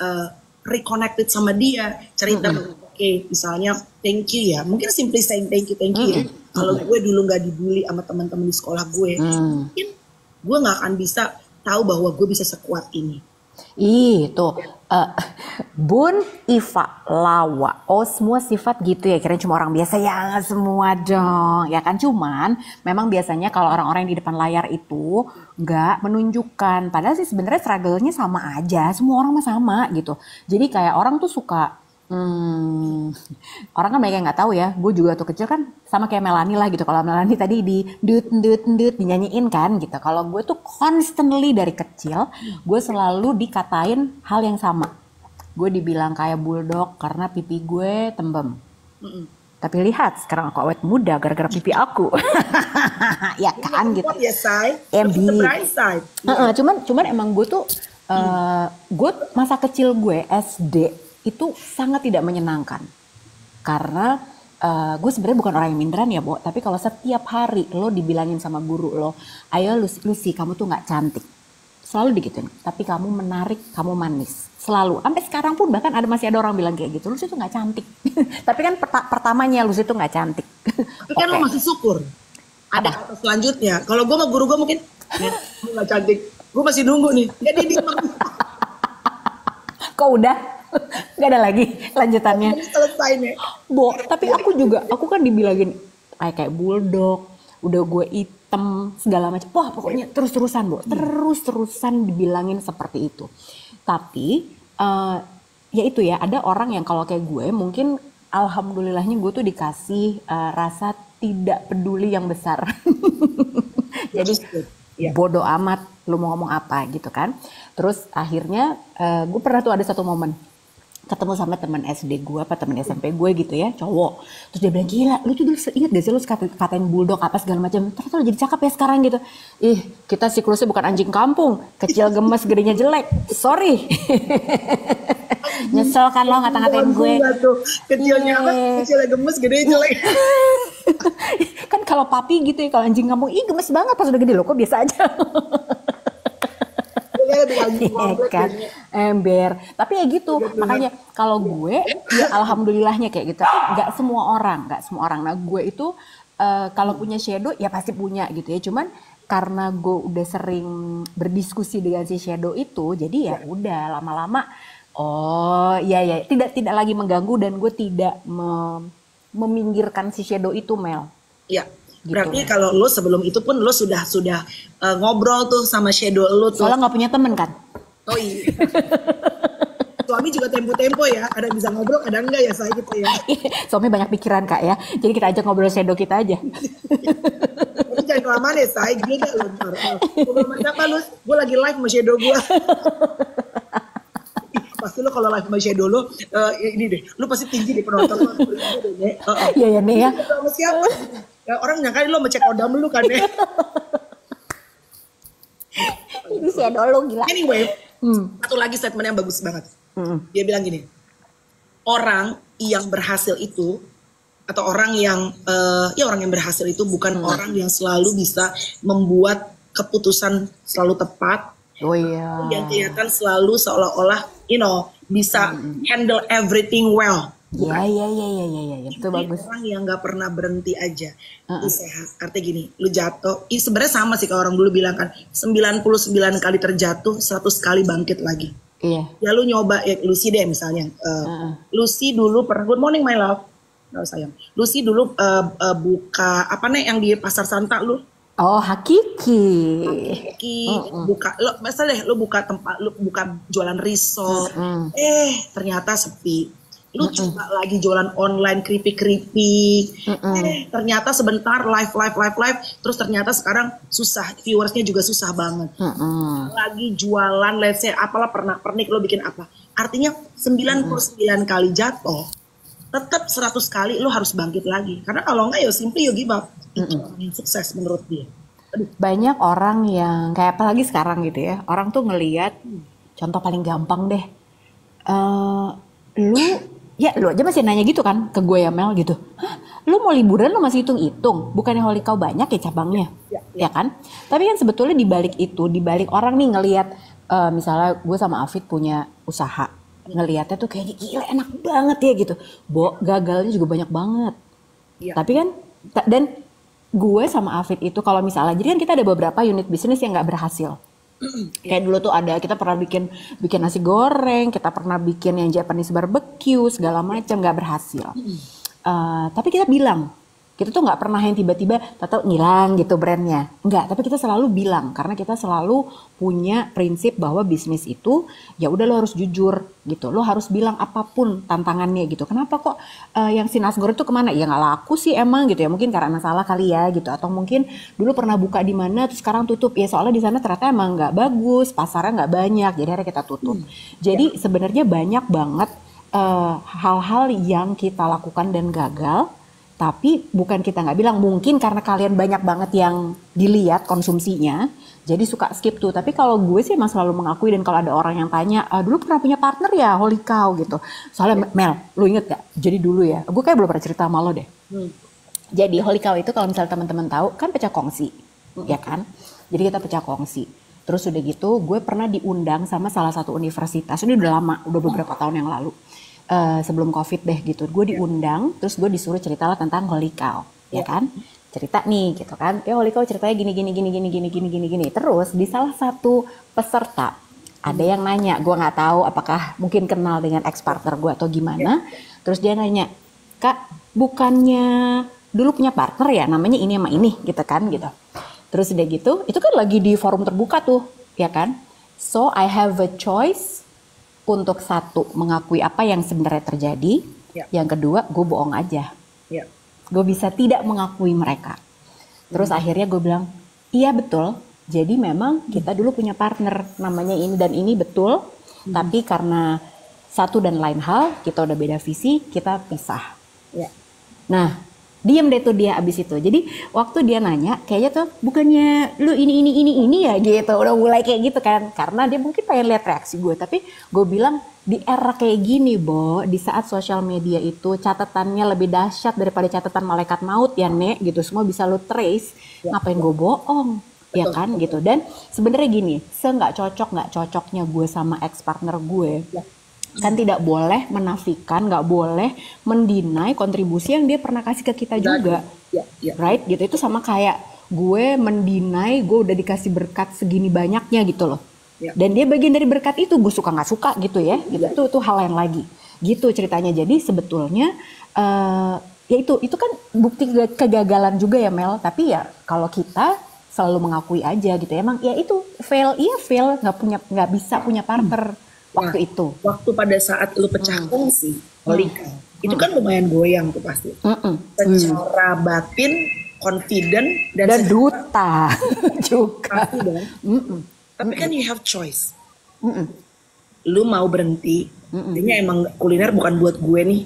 reconnected sama dia. Cerita, oke, misalnya thank you ya. Mungkin simply saying thank you ya. Kalau gue dulu gak dibully sama teman-teman di sekolah gue, mungkin gue gak akan bisa tahu bahwa gue bisa sekuat ini. Tuh. eh, Bun, Iva, Lawa. Oh, semua sifat gitu ya. Kirain cuma orang biasa ya, nggak semua dong. Ya kan, cuman memang biasanya kalau orang-orang yang di depan layar itu nggak menunjukkan. Padahal sih sebenarnya struggle-nya sama aja. Semua orang mah sama gitu. Jadi kayak orang tuh suka orang kan banyak yang nggak tahu ya. Gue juga tuh kecil kan sama kayak Melanie lah gitu. Kalau Melanie tadi di dut dut dut dinyanyiin kan gitu. Kalau gue tuh constantly dari kecil, gue selalu dikatain hal yang sama. Gue dibilang kayak bulldog karena pipi gue tembem. Tapi lihat sekarang aku awet muda gara-gara pipi aku. Ya kan gitu. Ya, Say. Embi. The bright side. Cuman emang gue tuh gue masa kecil gue SD itu sangat tidak menyenangkan karena gue sebenarnya bukan orang yang minderan ya, Bo, tapi kalau setiap hari lo dibilangin sama guru lo, ayo Lucy kamu tuh nggak cantik, selalu digituin, tapi kamu menarik, kamu manis, selalu, sampai sekarang pun bahkan masih ada orang bilang kayak gitu, Lucy tuh nggak cantik. Tapi kan pertamanya Lucy tuh nggak cantik. Tapi kan lo masih syukur ada kata selanjutnya. Kalau gue sama guru gue mungkin kamu nggak cantik, gue masih nunggu nih. Jadi dia kok udah nggak ada lagi lanjutannya. selesai nih. Bo, tapi aku kan dibilangin kayak bulldog, udah gue hitam segala macam. Wah, pokoknya terus-terusan, Bo. Terus-terusan dibilangin seperti itu. Tapi ya itu ya, ada orang yang kalau kayak gue mungkin alhamdulillahnya gue tuh dikasih rasa tidak peduli yang besar. Jadi bodoh amat lu mau ngomong apa gitu kan. Terus akhirnya gue pernah tuh ada satu momen ketemu sama teman SD gue apa teman SMP gue gitu ya, cowok. Terus dia bilang, gila lu tuh dulu inget gak sih lu katain bulldog apa segala macam, ternyata lu jadi cakep ya sekarang gitu. Kita siklusnya bukan anjing kampung, kecil gemes gedenya jelek, sorry. Nyesel kan lo ngata-ngatain gue. Kecilnya apa? Kecilnya gemes gedenya jelek. Kan kalau papi gitu ya, kalau anjing kampung gemes banget, pas udah gede lo kok biasa aja. Kan ember, tapi ya gitu. Makanya kalau gue ya alhamdulillahnya kayak gitu. Nggak semua orang. Nah gue itu kalau punya shadow ya pasti punya gitu ya. Cuman karena gue udah sering berdiskusi dengan si shadow itu, jadi ya udah lama-lama tidak lagi mengganggu dan gue tidak meminggirkan si shadow itu, Mel. Iya. Berarti kalau lo sebelum itu pun lo sudah ngobrol tuh sama shadow lo tuh. Soalnya nggak punya temen kan? Oh iya. Suami juga tempo-tempo ya, ada bisa ngobrol, ada enggak ya saya gitu ya. Suami banyak pikiran Kak ya, jadi kita ajak ngobrol shadow kita aja. Tapi jangan kelamaan ya saya, gila lo ntar. Ngobrol sama siapa lo? Gue lagi live sama shadow gue. Pasti lo kalau live sama shadow lo, ini deh, lo pasti tinggi di penonton lo. Iya ya nih ya. Sama siapa? Ya, orang nyangka lo ngecek odam lu kan ya. Ini shadow lo gila. Anyway, satu lagi statement yang bagus banget. Dia bilang gini, orang yang berhasil itu atau orang yang berhasil itu bukan orang yang selalu bisa membuat keputusan selalu tepat. Oh iya. Yang kelihatan selalu seolah-olah bisa handle everything well. Iya, itu bagus. Orang yang nggak pernah berhenti aja, usaha. Artinya gini, lu jatuh, sebenarnya sama sih kalau orang dulu bilang kan, 99 kali terjatuh, 100 kali bangkit lagi. Iya. Ya lu nyoba, ya Lucy deh misalnya. Lucy dulu pernah, good morning my love. No, sayang. Lucy dulu buka, apa nih yang di Pasar Santa lu? Oh, Hakiki. Buka, lu buka tempat, lu buka jualan risol. Ternyata sepi. Lu coba lagi jualan online keripik-keripik, ternyata sebentar live, terus ternyata sekarang susah, viewersnya juga susah banget. Lagi jualan, let's say apalah pernik lo bikin apa, artinya 99 kali jatuh, tetap 100 kali lo harus bangkit lagi, karena kalau enggak ya simply you give up. Itu yang sukses menurut dia. Banyak orang yang kayak apalagi sekarang gitu ya, orang tuh ngelihat, contoh paling gampang deh, lu aja masih nanya gitu kan ke gue ya Mel gitu. Hah, lu mau liburan lu masih hitung-hitung, bukannya Holy Cow banyak ya cabangnya, ya kan? Tapi kan sebetulnya dibalik itu, dibalik orang nih ngelihat, misalnya gue sama Afid punya usaha, ngelihatnya tuh kayaknya gila enak banget ya gitu. Gagalnya juga banyak banget. Tapi kan, dan gue sama Afid itu kalau misalnya, jadi kan kita ada beberapa unit bisnis yang nggak berhasil. Kayak dulu tuh ada, kita pernah bikin nasi goreng, kita pernah bikin yang Japanese barbecue segala macam, nggak berhasil. Tapi kita bilang, kita tuh nggak pernah yang tiba-tiba tahu ngilang gitu brandnya, nggak. Tapi kita selalu bilang karena kita selalu punya prinsip bahwa bisnis itu ya udah lo harus jujur gitu, lo harus bilang apapun tantangannya gitu. Kenapa kok yang si nasgor itu kemana? Ya nggak laku sih emang gitu ya, mungkin karena salah kali ya gitu, atau mungkin dulu pernah buka di mana terus sekarang tutup ya soalnya di sana ternyata emang nggak bagus, pasarnya nggak banyak, jadi akhirnya kita tutup. Jadi sebenarnya banyak banget hal-hal yang kita lakukan dan gagal. Tapi bukan kita nggak bilang, mungkin karena kalian banyak banget yang dilihat konsumsinya, jadi suka skip tuh. Tapi kalau gue sih emang selalu mengakui, dan kalau ada orang yang tanya, dulu pernah punya partner ya, holy cow gitu. Soalnya Mel, lu inget gak? Jadi dulu ya, gue kayak belum pernah cerita sama lo deh. Jadi holy cow itu kalau misalnya teman-teman tahu, kan pecah kongsi, ya kan? Jadi kita pecah kongsi. Terus udah gitu, gue pernah diundang sama salah satu universitas, ini udah lama, udah beberapa tahun yang lalu. Sebelum COVID deh gitu, gue diundang, terus gue disuruh ceritalah tentang holy cow, ya kan? Cerita nih gitu kan, ya holy cow ceritanya gini. Terus di salah satu peserta ada yang nanya, gue nggak tahu apakah mungkin kenal dengan ex partner gue atau gimana. Terus dia nanya, Kak, bukannya dulu punya partner ya, namanya ini sama ini gitu kan gitu. Terus udah gitu, itu kan lagi di forum terbuka tuh, ya kan? So I have a choice untuk satu, mengakui apa yang sebenarnya terjadi. Yang kedua, gue bohong aja. Gue bisa tidak mengakui mereka. Terus akhirnya gue bilang, iya betul. Jadi memang kita dulu punya partner namanya ini dan ini betul. Tapi karena satu dan lain hal, kita udah beda visi, kita pisah. Nah, diem deh tuh dia abis itu. Jadi waktu dia nanya, kayaknya tuh bukannya lu ini ya gitu. Udah mulai kayak gitu kan. Karena dia mungkin pengen lihat reaksi gue. Tapi gue bilang di era kayak gini, Bo, di saat sosial media itu catatannya lebih dahsyat daripada catatan malaikat maut ya, Nek, gitu. Semua bisa lu trace. Ngapain gue bohong? Ya kan gitu. Dan sebenarnya gini, nggak cocoknya gue sama ex partner gue. Kan tidak boleh menafikan, nggak boleh mendinai kontribusi yang dia pernah kasih ke kita juga, right? Gitu, itu sama kayak gue mendinai gue udah dikasih berkat segini banyaknya gitu loh, dan dia bagian dari berkat itu, gue suka nggak suka gitu ya, gitu itu hal lain lagi, gitu ceritanya. Jadi sebetulnya ya itu kan bukti kegagalan juga ya Mel, tapi ya kalau kita selalu mengakui aja gitu, emang ya itu fail, nggak bisa punya partner. Waktu itu. Waktu pada saat lu pecah kongsi, holy cow, itu kan lumayan goyang tuh pasti. Secara batin, confident, dan duta juga. Pasti dong. Tapi kan you have choice. Lu mau berhenti, kayaknya emang kuliner bukan buat gue nih.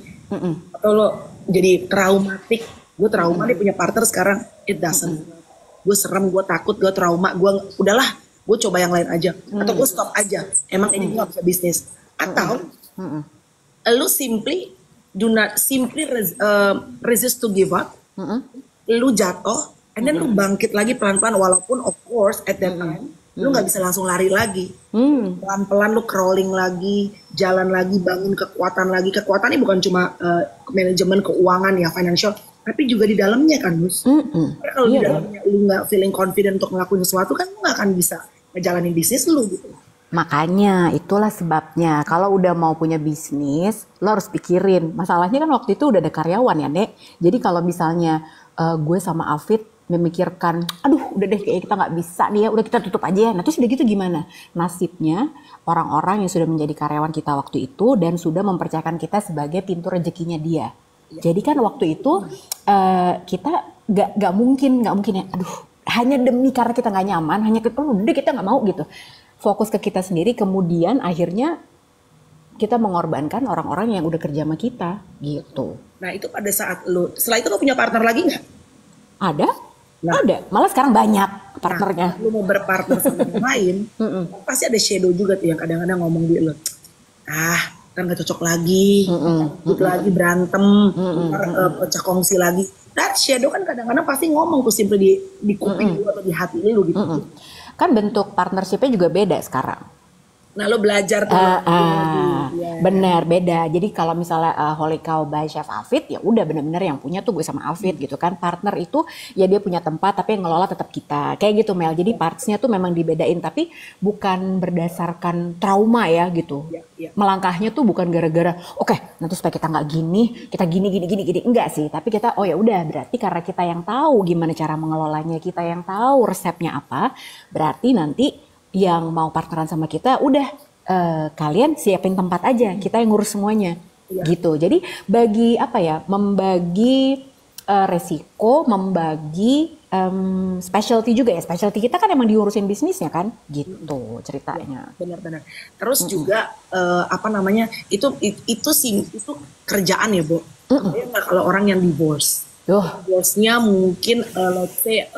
Atau lo jadi traumatik, gue trauma nih punya partner sekarang, it doesn't. Gue serem, gue takut, gue trauma, gue udahlah. Gue coba yang lain aja, atau gue stop aja. Emang ini gue gak bisa bisnis. Atau lu simply resist to give up. Lu jatuh, and then lu bangkit lagi pelan-pelan. Walaupun of course at that time lu gak bisa langsung lari lagi. Pelan-pelan lu crawling lagi, jalan lagi, bangun kekuatan lagi. Kekuatan ini bukan cuma manajemen keuangan ya, financial, tapi juga di dalamnya kan, Mus. Karena kalau di dalamnya lu gak feeling confident untuk ngelakuin sesuatu kan lu gak akan bisa ngejalanin bisnis lu gitu. Makanya itulah sebabnya kalau udah mau punya bisnis lo harus pikirin. Masalahnya kan waktu itu udah ada karyawan ya, Nek. Jadi kalau misalnya gue sama Afid memikirkan, aduh udah deh kayak kita nggak bisa nih ya, udah kita tutup aja ya. Nah terus udah gitu gimana? Nasibnya orang-orang yang sudah menjadi karyawan kita waktu itu dan sudah mempercayakan kita sebagai pintu rezekinya dia. Jadi kan waktu itu kita nggak mungkin ya, aduh hanya demi karena kita nggak nyaman, hanya udah kita nggak mau gitu. Fokus ke kita sendiri, kemudian akhirnya kita mengorbankan orang-orang yang udah kerja sama kita gitu. Nah itu pada saat setelah itu lo punya partner lagi nggak? Ada, ada. Malah sekarang banyak partnernya. Lu mau berpartner sama yang lain, pasti ada shadow juga tuh yang kadang-kadang ngomong di lo. Kan gak cocok lagi, lagi berantem, pecah kongsi lagi. That shadow kan kadang-kadang pasti ngomong tuh simply di kuping lu atau di hati lu gitu. Kan bentuk partnershipnya juga beda sekarang. Nah lo belajar tuh. Bener, beda. Jadi kalau misalnya Holy Cow by Chef Afid, ya udah bener-bener yang punya tuh gue sama Afid gitu kan. Partner itu ya dia punya tempat, tapi yang ngelola tetap kita. Kayak gitu Mel. Jadi partsnya tuh memang dibedain, tapi bukan berdasarkan trauma ya gitu. Melangkahnya tuh bukan gara-gara, oke, nanti supaya kita nggak gini, kita gini. Enggak sih. Tapi kita, oh ya udah, berarti karena kita yang tahu gimana cara mengelolanya, kita yang tahu resepnya apa, berarti nanti yang mau partneran sama kita, udah kalian siapin tempat aja, kita yang ngurus semuanya, gitu. Jadi bagi apa ya, membagi resiko, membagi specialty juga ya. Specialty kita kan emang diurusin bisnisnya kan, gitu ceritanya. Benar-benar. Terus juga apa namanya, itu kerjaan ya, Bu. Kalau orang yang divorce. Divorce-nya mungkin let's say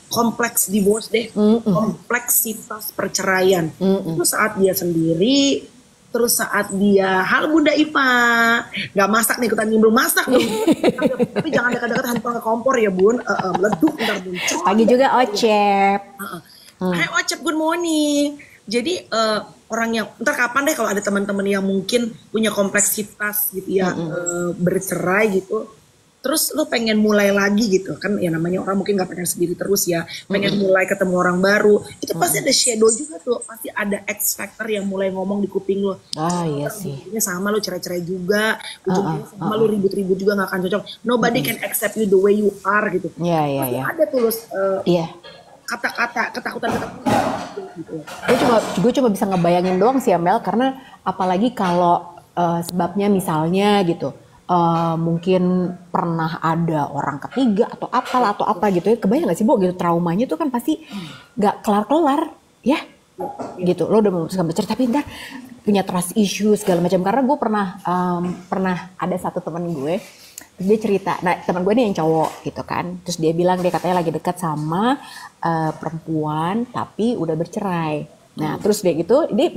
kompleks divorce deh, kompleksitas perceraian. Itu saat dia sendiri, terus saat dia hal Bunda Ipa nggak masak nih, ikutan nyembrung masak dong. Tapi jangan dekat-dekat handphone ke kompor ya Bun, meleduk ntar Bun. Pagi juga Ocep. Hai Ocep, good morning. Jadi orang yang ntar kapan deh kalau ada teman-teman yang mungkin punya kompleksitas gitu ya, bercerai gitu. Terus lo pengen mulai lagi gitu kan, ya namanya orang mungkin gak pengen sendiri terus ya, pengen mulai ketemu orang baru, itu pasti ada shadow juga tuh, pasti ada X factor yang mulai ngomong di kuping lo. Iya sih. Sama lo cerai-cerai juga, ujungnya sama lo ribut-ribut juga gak akan cocok. Nobody can accept you the way you are gitu. Pasti ada tuh kata-kata ketakutan gitu. Gue cuma bisa ngebayangin doang sih Amel, karena apalagi kalau sebabnya misalnya gitu. Mungkin pernah ada orang ketiga atau apa gitu ya, kebayang gak sih Bu gitu, traumanya tuh kan pasti gak kelar-kelar ya gitu. Lo udah memutuskan bercerai tapi ntar punya trust issue segala macam, karena gue pernah ada satu teman gue, dia cerita, nah teman gue ini yang cowok gitu kan, terus dia bilang dia katanya lagi dekat sama perempuan tapi udah bercerai. Nah terus dia gitu, dia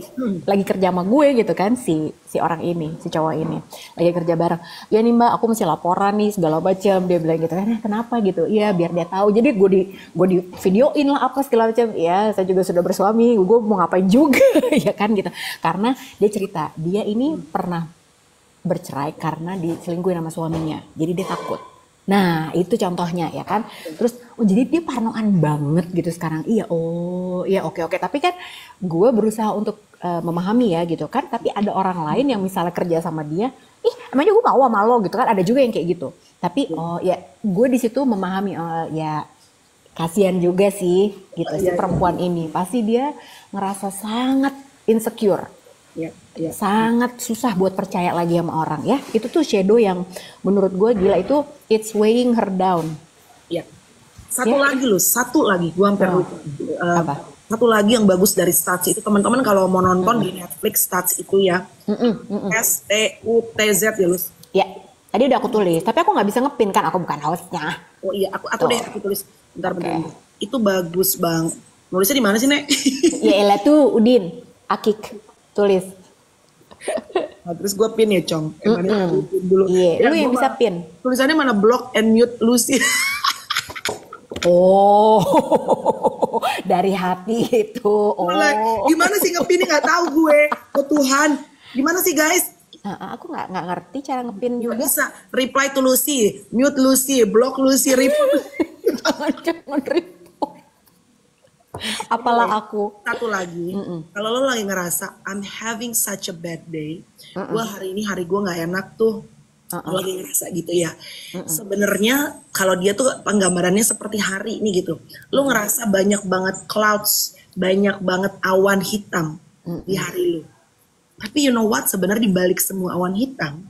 lagi kerja sama gue gitu kan, si orang ini, si cowok ini lagi kerja bareng. Ya nih Mbak, aku mesti laporan nih segala macam, dia bilang gitu kan. Kenapa gitu? Iya biar dia tahu. Jadi gue di videoin lah apa segala macam. Ya saya juga sudah bersuami, gue mau ngapain juga ya kan gitu. Karena dia cerita dia ini pernah bercerai karena diselingkuhin sama suaminya, jadi dia takut. Nah itu contohnya ya kan. Terus jadi dia parnoan banget gitu sekarang. Iya oke. Tapi kan gue berusaha untuk memahami ya gitu kan. Tapi ada orang lain yang misalnya kerja sama dia, emangnya gue mau sama lo gitu kan. Ada juga yang kayak gitu. Tapi ya gue di situ memahami, ya kasihan juga sih gitu si perempuan ini. Pasti dia ngerasa sangat insecure. Sangat susah buat percaya lagi sama orang ya. Itu tuh shadow yang menurut gue gila, itu it's weighing her down. Satu lagi gue hampir lupa. Satu lagi yang bagus dari Stats itu, teman-teman kalau mau nonton di Netflix Stats itu ya, STUTZ ya Lus. Ya tadi udah aku tulis, tapi aku nggak bisa ngepin kan, aku bukan hostnya. Oh iya, aku tulis. Bentar. Itu bagus bang. Nulisnya di mana sih Nek? Ya elah tuh Udin, Akik tulis. Nah, terus gue pin ya Cong. Dulu. Iya, lu yang bisa pin. Tulisannya mana, block and mute Lucy. Dari hati itu. Gimana sih ngepinnya, nggak tahu gue. Oh Tuhan, gimana sih guys? Aku nggak ngerti cara ngepin juga. Bisa reply to Lucy, mute Lucy, block Lucy, report. Jangan report. Apalah aku. Satu lagi, kalau lo lagi ngerasa I'm having such a bad day, hari gue nggak enak tuh, lo lagi ngerasa gitu ya. Sebenarnya kalau dia tuh penggambarannya seperti hari ini gitu, lo ngerasa banyak banget clouds, banyak banget awan hitam di hari lo. Tapi you know what, sebenarnya di balik semua awan hitam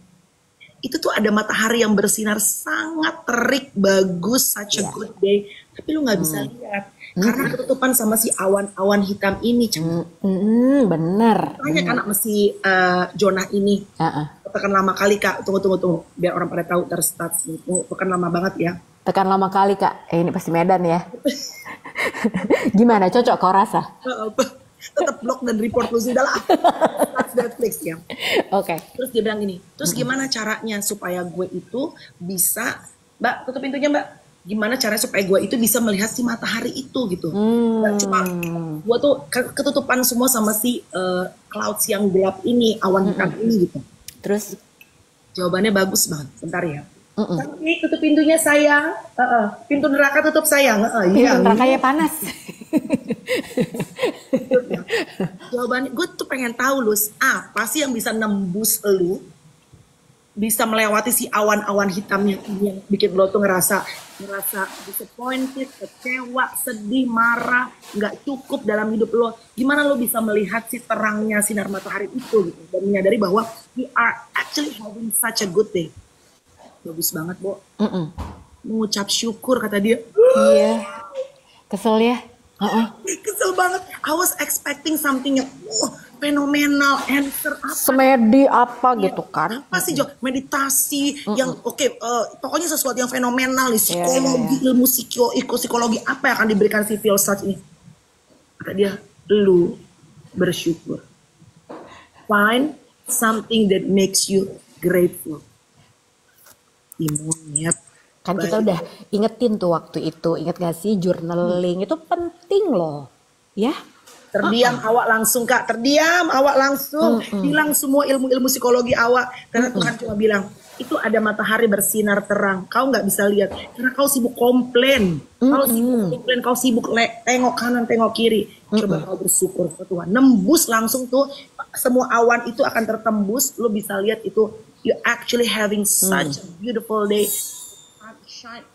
itu tuh ada matahari yang bersinar sangat terik, bagus, such a good day. Tapi lu nggak bisa lihat karena ketutupan sama si awan-awan hitam ini. Bener. Makanya kan mesti Jonah ini tekan lama kali Kak. Tunggu biar orang pada tahu terstats. Tekan lama banget ya. Tekan lama kali Kak. Ini pasti Medan ya. Gimana, cocok kau rasa? Tetap blok dan report lu sudah lah. Netflix ya. Oke. Terus dia bilang gini, terus gimana caranya supaya gue itu bisa, Mbak tutup pintunya Mbak. gimana caranya supaya gue itu bisa melihat si matahari itu gitu. Gak cuma gue tuh ketutupan semua sama si clouds yang gelap ini, awan hitam ini gitu. Terus jawabannya bagus banget. Bentar ya. Tapi tutup pintunya sayang. Pintu neraka tutup sayang. pintu nerakanya panas. Jawabannya gue tuh pengen tahu Lus, apa sih yang bisa nembus lu, bisa melewati si awan-awan hitamnya ini yang bikin lo tuh ngerasa disappointed, kecewa, sedih, marah, nggak cukup dalam hidup lo. Gimana lo bisa melihat si terangnya sinar matahari itu gitu, dan menyadari bahwa you are actually having such a good day. Bagus banget, Bo. Mengucap syukur kata dia. Iya. Kesel ya? Kesel banget. I was expecting something yang fenomenal, answer apa? Semedi apa gitu kan? Apa sih Jo? Meditasi yang pokoknya sesuatu yang fenomenal nih, psikologi, ilmu psikologi apa yang akan diberikan si Phil Sachs ini? Kata dia, lu bersyukur. Find something that makes you grateful. Monyet. Kan kita udah ingetin tuh waktu itu, inget gak sih journaling itu penting loh, ya? Terdiam awak langsung Kak, terdiam awak langsung, bilang semua ilmu-ilmu psikologi awak, karena Tuhan cuma bilang, itu ada matahari bersinar terang, kau nggak bisa lihat, karena kau sibuk komplain, kau sibuk tengok kanan, tengok kiri, coba kau bersyukur ke Tuhan, nembus langsung tuh, semua awan itu akan tertembus, lo bisa lihat itu, you actually having such a beautiful day, sunshine,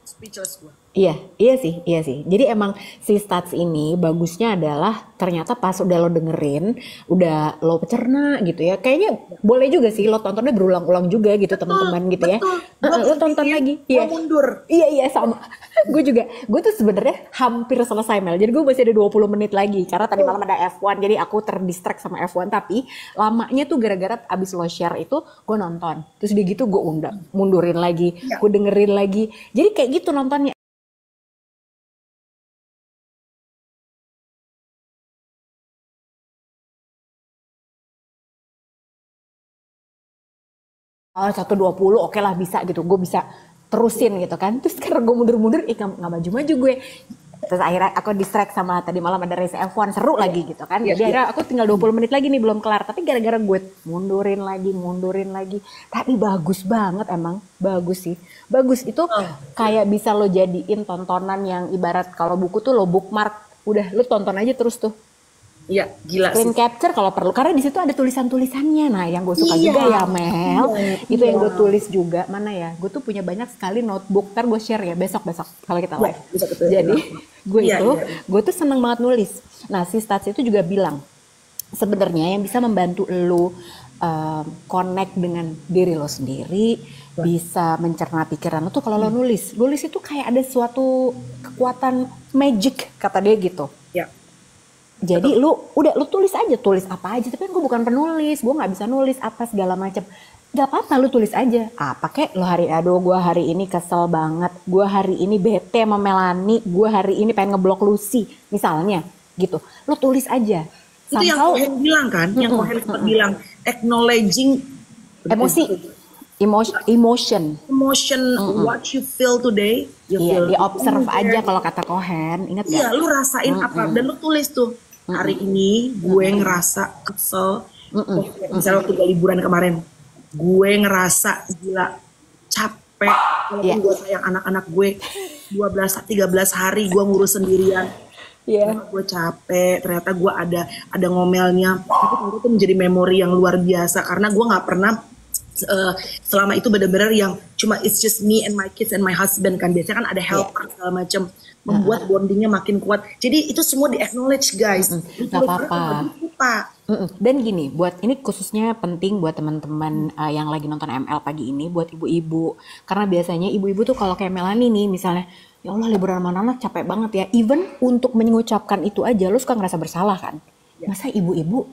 speechless gue. Iya sih. Jadi emang si stats ini bagusnya adalah ternyata pas udah lo dengerin, udah lo cerna gitu ya. Kayaknya boleh juga sih lo tontonnya berulang-ulang juga gitu teman-teman gitu ya. Lo tonton lagi. Iya. Mundur. Iya sama. Gue juga. Gue tuh sebenarnya hampir selesai Mel. Jadi gue masih ada 20 menit lagi karena tadi malam ada F1. Jadi aku terdistract sama F1 tapi lamanya tuh gara-gara abis lo share itu gue nonton. Terus dia gitu gue mundurin lagi, gue dengerin lagi. Jadi kayak gitu nontonnya. Oh 120 oke lah bisa gitu, gue bisa terusin gitu kan. Terus karena gue mundur-mundur, gak maju-maju gue. Terus akhirnya aku distract sama tadi malam ada race F1 seru lagi gitu kan. Jadi akhirnya aku tinggal 20 menit lagi nih belum kelar. Tapi gara-gara gue mundurin lagi. Tapi bagus banget emang, bagus sih. Bagus itu kayak bisa lo jadiin tontonan yang ibarat kalau buku tuh lo bookmark. Udah lo tonton aja terus tuh. Iya, gila screen capture kalau perlu karena di situ ada tulisan-tulisannya. Nah, yang gue suka juga ya Mel, itu yang gue tulis juga. Mana ya? Gue tuh punya banyak sekali notebook. Ntar gue share ya besok kalau kita live. Jadi gue tuh seneng banget nulis. Nah, si Stats itu juga bilang sebenarnya yang bisa membantu lo connect dengan diri lo sendiri, bisa mencerna pikiran lo tuh kalau lo nulis. Nulis itu kayak ada suatu kekuatan magic kata dia gitu. Jadi lu tulis apa aja, tapi kan gue bukan penulis, gue nggak bisa nulis apa segala macam. Gak apa-apa lu tulis aja. Pakai lo gue hari ini kesel banget, gue hari ini bete sama Melanie, gue hari ini pengen ngeblok Lucy misalnya gitu. Lu tulis aja. Itu yang Cohen bilang kan, yang Cohen sempat bilang acknowledging emotion, what you feel today. Di observe aja kalau kata Cohen, ingat gak? Iya, lu rasain apa dan lu tulis tuh. Hari ini gue ngerasa kesel. Misalnya waktu liburan kemarin, gue ngerasa gila capek. Walaupun gue sayang anak-anak gue, 12-13 hari gue ngurus sendirian. Gue capek. Ternyata gue ada ngomelnya. Tapi ternyata itu menjadi memori yang luar biasa karena gue nggak pernah selama itu benar-benar yang cuma it's just me and my kids and my husband kan. Biasanya kan ada helper segala macam, membuat bondingnya makin kuat. Jadi itu semua di acknowledge guys. Gak apa-apa. Dan gini, buat ini khususnya penting buat teman-teman yang lagi nonton ML pagi ini, buat ibu-ibu. Karena biasanya ibu-ibu tuh kalau kayak Melanie nih misalnya, ya Allah liburan sama anak capek banget ya. Even untuk mengucapkan itu aja lo suka ngerasa bersalah kan. Masa ibu-ibu,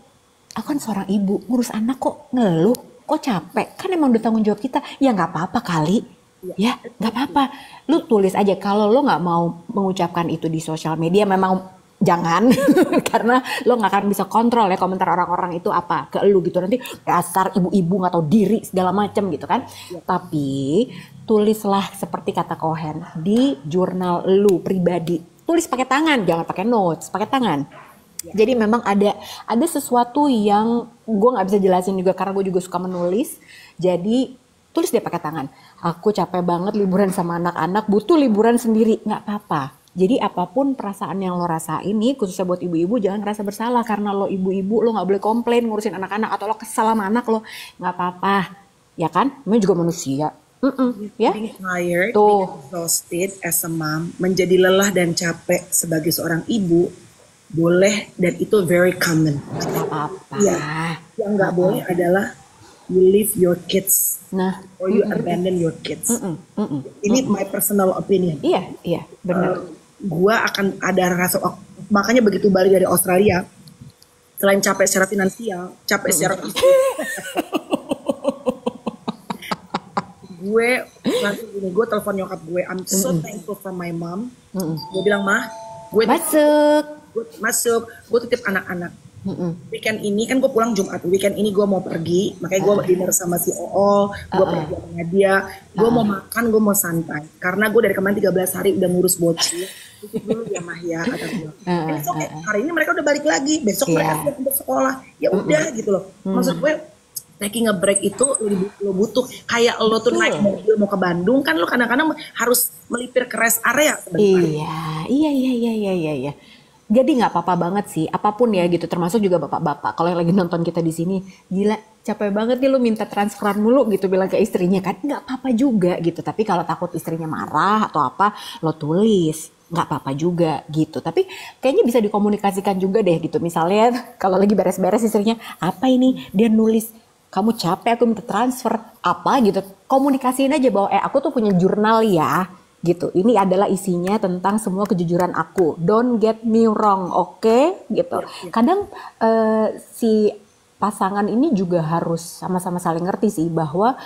aku kan seorang ibu, ngurus anak kok ngeluh. Kok capek? Kan emang udah tanggung jawab kita. Ya nggak apa-apa kali. Ya nggak apa-apa. Lu tulis aja. Kalau lo nggak mau mengucapkan itu di sosial media, memang jangan karena lo nggak akan bisa kontrol ya komentar orang-orang itu apa ke lu gitu, nanti dasar ibu-ibu nggak tahu diri segala macem gitu kan. Tapi tulislah seperti kata Cohen di jurnal lu pribadi, tulis pakai tangan, jangan pakai notes, pakai tangan. Jadi memang ada sesuatu yang gue nggak bisa jelasin juga karena gue juga suka menulis. Jadi tulis deh pakai tangan. Aku capek banget liburan sama anak-anak, butuh liburan sendiri, nggak apa-apa. Jadi apapun perasaan yang lo rasain nih, khususnya buat ibu-ibu, jangan ngerasa bersalah karena lo ibu-ibu, lo nggak boleh komplain ngurusin anak-anak atau lo kesal sama anak lo, nggak apa-apa, ya kan? Namanya juga manusia. Ya. Being tired, Tuh. being exhausted as a mom, menjadi lelah dan capek sebagai seorang ibu, boleh, dan itu very common. Nggak apa-apa. Ya, yang nggak boleh adalah you leave your kids, Nah, or you abandon your kids. Ini my personal opinion. iya, benar. Gua akan ada rasa, makanya begitu balik dari Australia, selain capek secara finansial, capek secara fisik, gue telepon nyokap gue, I'm so thankful for my mom. Gue bilang, mah, gue masuk, gue titip anak-anak. Weekend ini kan gue pulang Jumat, weekend ini gue mau pergi, makanya gue dinner sama si Oo, gue pergi sama dia, gue mau makan, gue mau santai, karena gue dari kemarin 13 hari udah ngurus bocil, titip dulu ya mah ya, kata gue. Hari ini mereka udah balik lagi, besok mereka siap untuk sekolah, ya udah gitu loh. Maksud gue taking a break itu lo butuh, kayak lo tuh naik mobil mau ke Bandung kan, lo kadang-kadang harus melipir ke rest area sebentar. Iya. Jadi nggak apa-apa banget sih, apapun ya gitu, termasuk juga bapak-bapak. Kalau yang lagi nonton kita di sini, gila capek banget nih lo minta transferan mulu gitu, bilang ke istrinya kan, nggak apa-apa juga gitu. Tapi kalau takut istrinya marah atau apa, lo tulis, nggak apa-apa juga gitu. Tapi kayaknya bisa dikomunikasikan juga deh gitu. Misalnya kalau lagi beres-beres istrinya, apa ini? Dia nulis, kamu capek aku minta transfer apa gitu. Komunikasiin aja bahwa aku tuh punya jurnal ya. Gitu, ini adalah isinya tentang semua kejujuran aku. Don't get me wrong, oke? Gitu. Kadang si pasangan ini juga harus sama-sama saling ngerti sih bahwa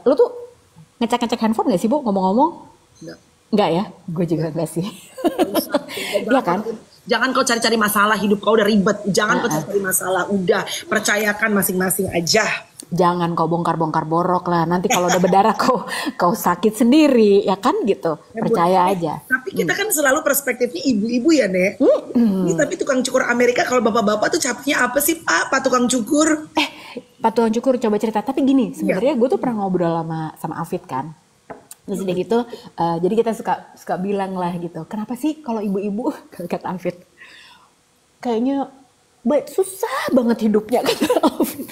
lo tuh ngecek-ngecek handphone nggak sih, Bu? Ngomong-ngomong? Nggak ya? Gue juga nggak sih. Iya kan? Jangan kau cari-cari masalah, hidup kau udah ribet. Jangan kau cari masalah, udah percayakan masing-masing aja. Jangan kau bongkar-bongkar borok lah. Nanti kalau udah berdarah kau sakit sendiri, ya kan gitu. Percaya aja. Tapi kita kan selalu perspektifnya ibu-ibu ya, Nek. Tapi tukang cukur Amerika kalau bapak-bapak tuh capeknya apa sih, Pak tukang cukur? Pak tukang cukur coba cerita. Tapi gini, sebenarnya gue tuh pernah ngobrol sama Afid kan. Terus udah gitu, jadi kita suka bilang lah gitu. Kenapa sih kalau ibu-ibu, kata Afid, kayaknya susah banget hidupnya, kata Afid.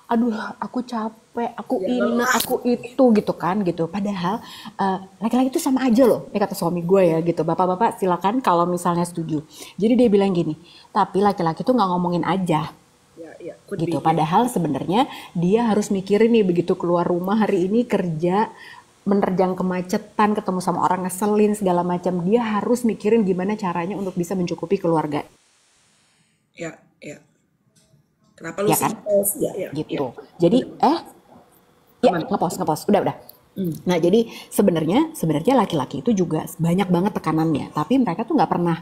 Aduh, aku capek, aku ini, aku itu gitu kan gitu. Padahal laki-laki itu sama aja loh. Ini kata suami gue ya gitu. Bapak-bapak silakan kalau misalnya setuju. Jadi dia bilang gini, tapi laki-laki tuh nggak ngomongin aja. Gitu. Padahal sebenarnya dia harus mikirin nih begitu keluar rumah hari ini kerja, menerjang kemacetan, ketemu sama orang ngeselin segala macam. Dia harus mikirin gimana caranya untuk bisa mencukupi keluarga. Ya. Kenapa lu ya kan? Ya, gitu. Jadi ngepost. Udah. Nah, jadi sebenarnya laki-laki itu juga banyak banget tekanannya, tapi mereka tuh nggak pernah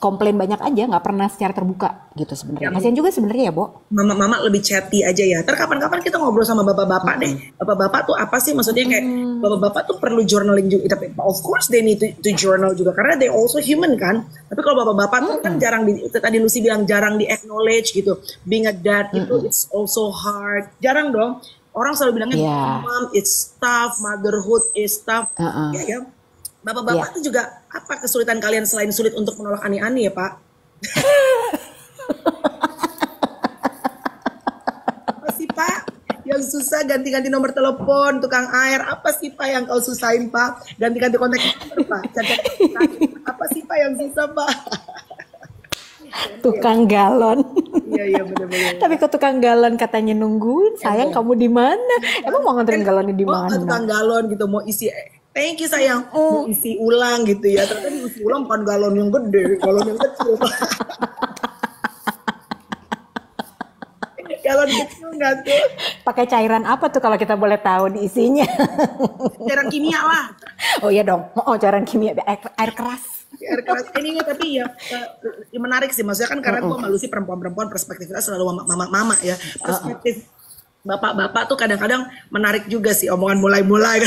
komplain banyak aja, nggak pernah secara terbuka gitu sebenarnya. Kasian juga sebenarnya ya, Bo. Mama lebih chatty aja ya. Ntar kapan-kapan kita ngobrol sama bapak-bapak deh. Bapak-bapak tuh apa sih maksudnya, kayak bapak-bapak tuh perlu journaling juga. Tapi of course they need to journal juga karena they also human kan. Tapi kalau bapak-bapak tuh kan jarang tadi Lucy bilang jarang di acknowledge gitu. Being a dad itu it's also hard. Jarang dong. Orang selalu bilangnya mom it's tough, motherhood is tough. Ya. Bapak-bapak itu juga apa kesulitan kalian selain sulit untuk menolak ani-ani ya, Pak? Apa sih, Pak? Yang susah ganti-ganti nomor telepon, tukang air. Apa sih, Pak, yang kau susahin, Pak? Ganti-ganti kontak nomor, Pak. Apa sih, Pak, yang susah, Pak? Tukang galon. Iya benar-benar. Tapi kok tukang galon katanya nungguin, sayang kamu di mana? Emang mau nganterin galonnya di mana? Tukang galon gitu mau isi. Thank you sayang, mau isi ulang gitu ya. Ternyata diisi ulang bukan galon yang gede, galon yang kecil. Galon kecil nggak tuh? Pakai cairan apa tuh kalau kita boleh tahu diisinya? Cairan kimia lah. Oh iya dong, cairan kimia, air keras. keras. Ini tapi ya menarik sih, maksudnya kan karena gue malu sih perempuan-perempuan perspektifnya selalu mama-mama ya. Perspektif bapak-bapak tuh kadang-kadang menarik juga sih omongan mulai-mulai.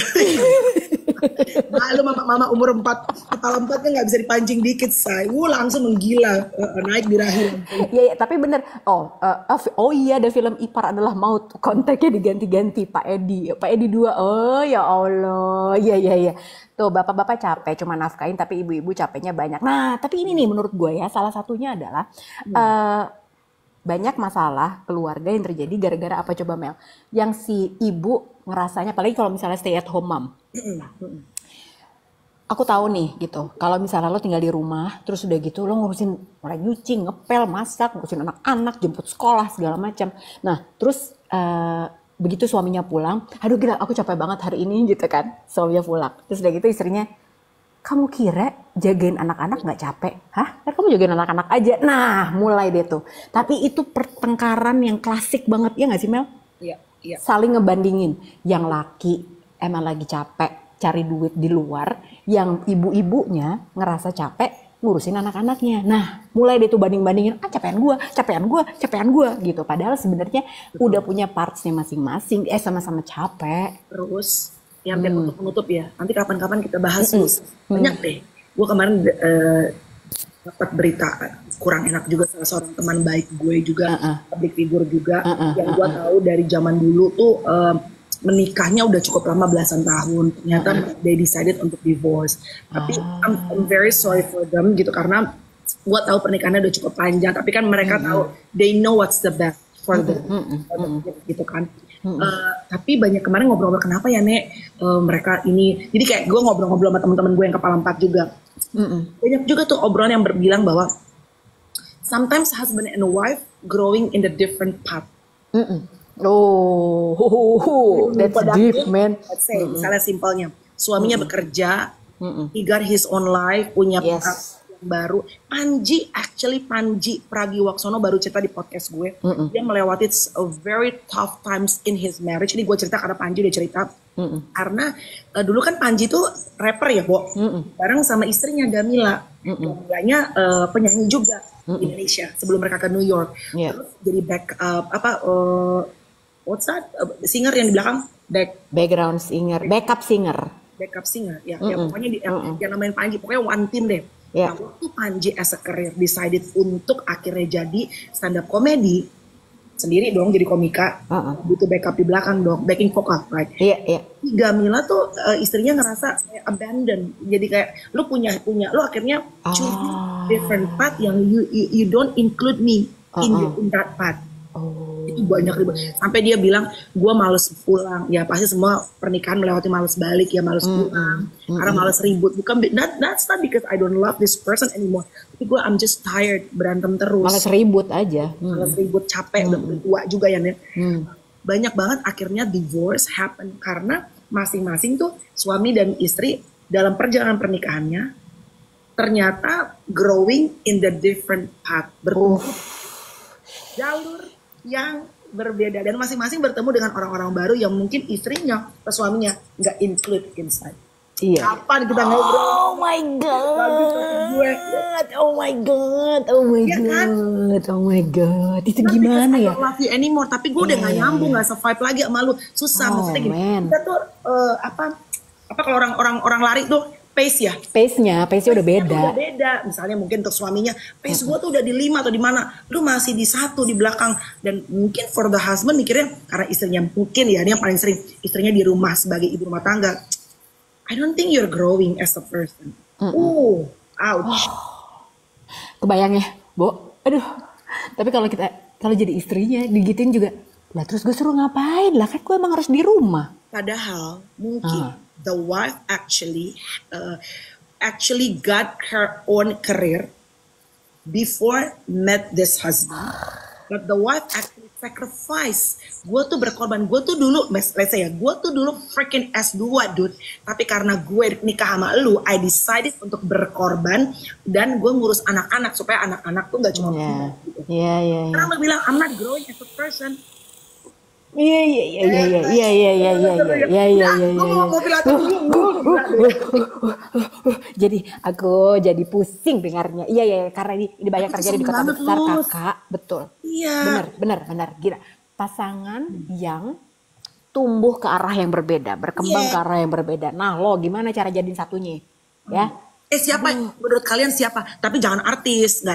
Malu mama-mama umur 4 kepala 4 kan nggak bisa dipancing dikit say. Langsung menggila naik birahi. Iya, tapi bener. Oh iya, ada film Ipar Adalah Maut. Kontaknya diganti-ganti Pak Edi. Pak Edi 2. Oh ya Allah. Iya. Tuh bapak-bapak capek cuma nafkain, tapi ibu-ibu capeknya banyak. Nah, tapi ini nih menurut gue ya, salah satunya adalah banyak masalah keluarga yang terjadi gara-gara apa coba Mel? Yang si ibu ngerasanya, apalagi kalau misalnya stay at home mom. Aku tahu nih gitu, kalau misalnya lo tinggal di rumah, terus udah gitu lo ngurusin mulai nyuci, ngepel, masak, ngurusin anak-anak, jemput sekolah, segala macam. Nah, terus begitu suaminya pulang, aduh gila aku capek banget hari ini gitu kan, suaminya pulang. Terus udah gitu istrinya, kamu kira jagain anak-anak gak capek? Hah? Kan kamu jagain anak-anak aja. Nah, mulai deh tuh. Tapi itu pertengkaran yang klasik banget, ya gak sih Mel? Iya. Saling ngebandingin. Yang laki emang lagi capek cari duit di luar, yang ibu-ibunya ngerasa capek ngurusin anak-anaknya. Nah, mulai deh tuh banding-bandingin, capean gue gitu. Padahal sebenarnya udah punya partsnya masing-masing, sama-sama capek. Terus yang untuk menutup ya, nanti kapan-kapan kita bahas banyak deh. Gue kemarin dapat berita kurang enak juga, salah seorang teman baik gue juga, public figure juga, yang gue tahu dari zaman dulu tuh menikahnya udah cukup lama belasan tahun, ternyata they decided untuk divorce. Tapi I'm very sorry for them gitu, karena gue tahu pernikahannya udah cukup panjang, tapi kan mereka tahu they know what's the best for them, gitu kan. Tapi banyak kemarin ngobrol-ngobrol kenapa ya Nek mereka ini, jadi kayak gue ngobrol-ngobrol sama teman-teman gue yang kepala 4 juga. Banyak juga tuh obrolan yang berbilang bahwa sometimes husband and wife growing in the different path. That's deep man. Let's say, misalnya simpelnya suaminya bekerja, he got his own life, punya yang baru. Panji Pragiwaksono baru cerita di podcast gue, dia melewati a very tough times in his marriage. Ini gue cerita karena Panji udah cerita. Karena dulu kan Panji tuh rapper ya, Bo. Bareng sama istrinya Gamila. Gamilanya penyanyi juga di Indonesia sebelum mereka ke New York. Terus jadi what's that? Singer yang di belakang? Background singer, backup singer. Ya pokoknya yang namanya Panji, pokoknya one team deh. Nah, waktu Panji as a career decided untuk akhirnya jadi stand up comedy sendiri dong, jadi komika, butuh backup di belakang dong, backing vokal, right? Iya. Gamila tuh istrinya ngerasa kayak abandon, jadi kayak lu punya lu akhirnya choose different path yang you don't include me in that path. Itu banyak ribet, sampai dia bilang gue males pulang. Ya pasti semua pernikahan melewati males balik ya, males pulang karena males ribut. Bukan that's not because I don't love this person anymore, tapi gue I'm just tired berantem terus, males ribut aja, males ribut, capek, udah tua juga ya nih. Banyak banget akhirnya divorce happen karena masing-masing tuh suami dan istri dalam perjalanan pernikahannya ternyata growing in the different path, bertumbuh jalur yang berbeda, dan masing-masing bertemu dengan orang-orang baru yang mungkin istrinya atau suaminya nggak include inside. Iya. Kapan kita ngobrol? Oh my god. Itu gimana ya? I don't love you anymore, tapi gue udah nggak nyambung, nggak survive lagi sama lu. Susah maksudnya gini. Kita tuh apa kalau orang lari tuh pace-nya udah beda. Misalnya mungkin untuk suaminya, pace gue tuh udah di 5 atau di mana, lu masih di 1 di belakang. Dan mungkin for the husband mikirnya, karena istrinya mungkin ya, ini yang paling sering, istrinya di rumah sebagai ibu rumah tangga, I don't think you're growing as a person. Ouch. Kebayang ya, Bo? Aduh. Tapi kalau jadi istrinya digituin juga, lah terus gue suruh ngapain? Lah kan gue emang harus di rumah. Padahal mungkin the wife actually got her own career before met this husband, but the wife actually sacrifice. Gue tuh berkorban, gue tuh dulu, let's say ya, gue tuh dulu freaking S2 dude, tapi karena gue nikah sama lu, I decided untuk berkorban dan gue ngurus anak-anak supaya anak-anak tuh gak cuma Iya. Karena lu bilang I'm not growing as a person. Iya iya iya iya iya iya iya iya iya iya iya iya Gue mau pilates dulu. Jadi aku jadi pusing dengarnya. Iya iya karena ini banyak Aku terjadi kesel di kota banget, besar Lus. kakak, betul. Iya. Bener bener bener gila. Pasangan yang tumbuh ke arah yang berbeda, berkembang ke Iya. arah yang berbeda. Nah lo gimana cara jadiin satunya? Ya, Siapa menurut kalian siapa? Tapi jangan artis,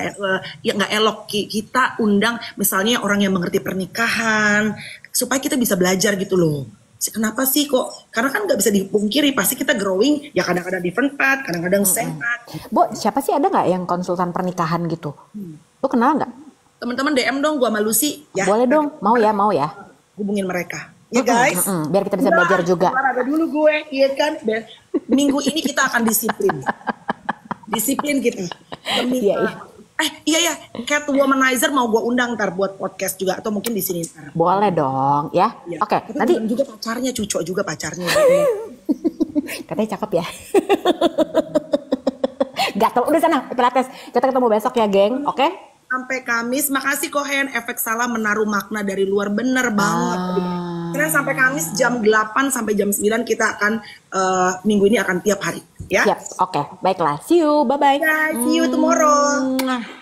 ya nggak elok. Kita undang misalnya orang yang mengerti pernikahan supaya kita bisa belajar gitu loh. Kenapa sih kok? Karena kan nggak bisa dipungkiri pasti kita growing ya kadang-kadang different path, kadang-kadang same path. Bo, siapa sih ada nggak yang konsultan pernikahan gitu? Lo kenal nggak? Teman-teman DM dong gua sama Lucy ya. Boleh dong, mau ya, mau ya. Hubungin mereka. Ya guys. Biar kita bisa belajar juga. Olahraga dulu gue, iya kan? Minggu ini kita akan disiplin. Disiplin kita. Iya, iya. Iya ya, Cat Womanizer mau gue undang ntar buat podcast juga atau mungkin di sini ntar. Boleh dong, ya. Ya. Oke, Tapi nanti juga pacarnya, Cuco juga pacarnya. katanya cakep ya. Gatel, udah sana pilates. Kita ketemu besok ya, geng. Oke? Sampai Kamis, makasih Kohen, efek salah menaruh makna dari luar, bener banget. Karena sampai Kamis jam 8 sampai jam 9 kita akan minggu ini akan tiap hari ya. Siap. Oke, baiklah. See you. Bye bye. Bye, see you tomorrow.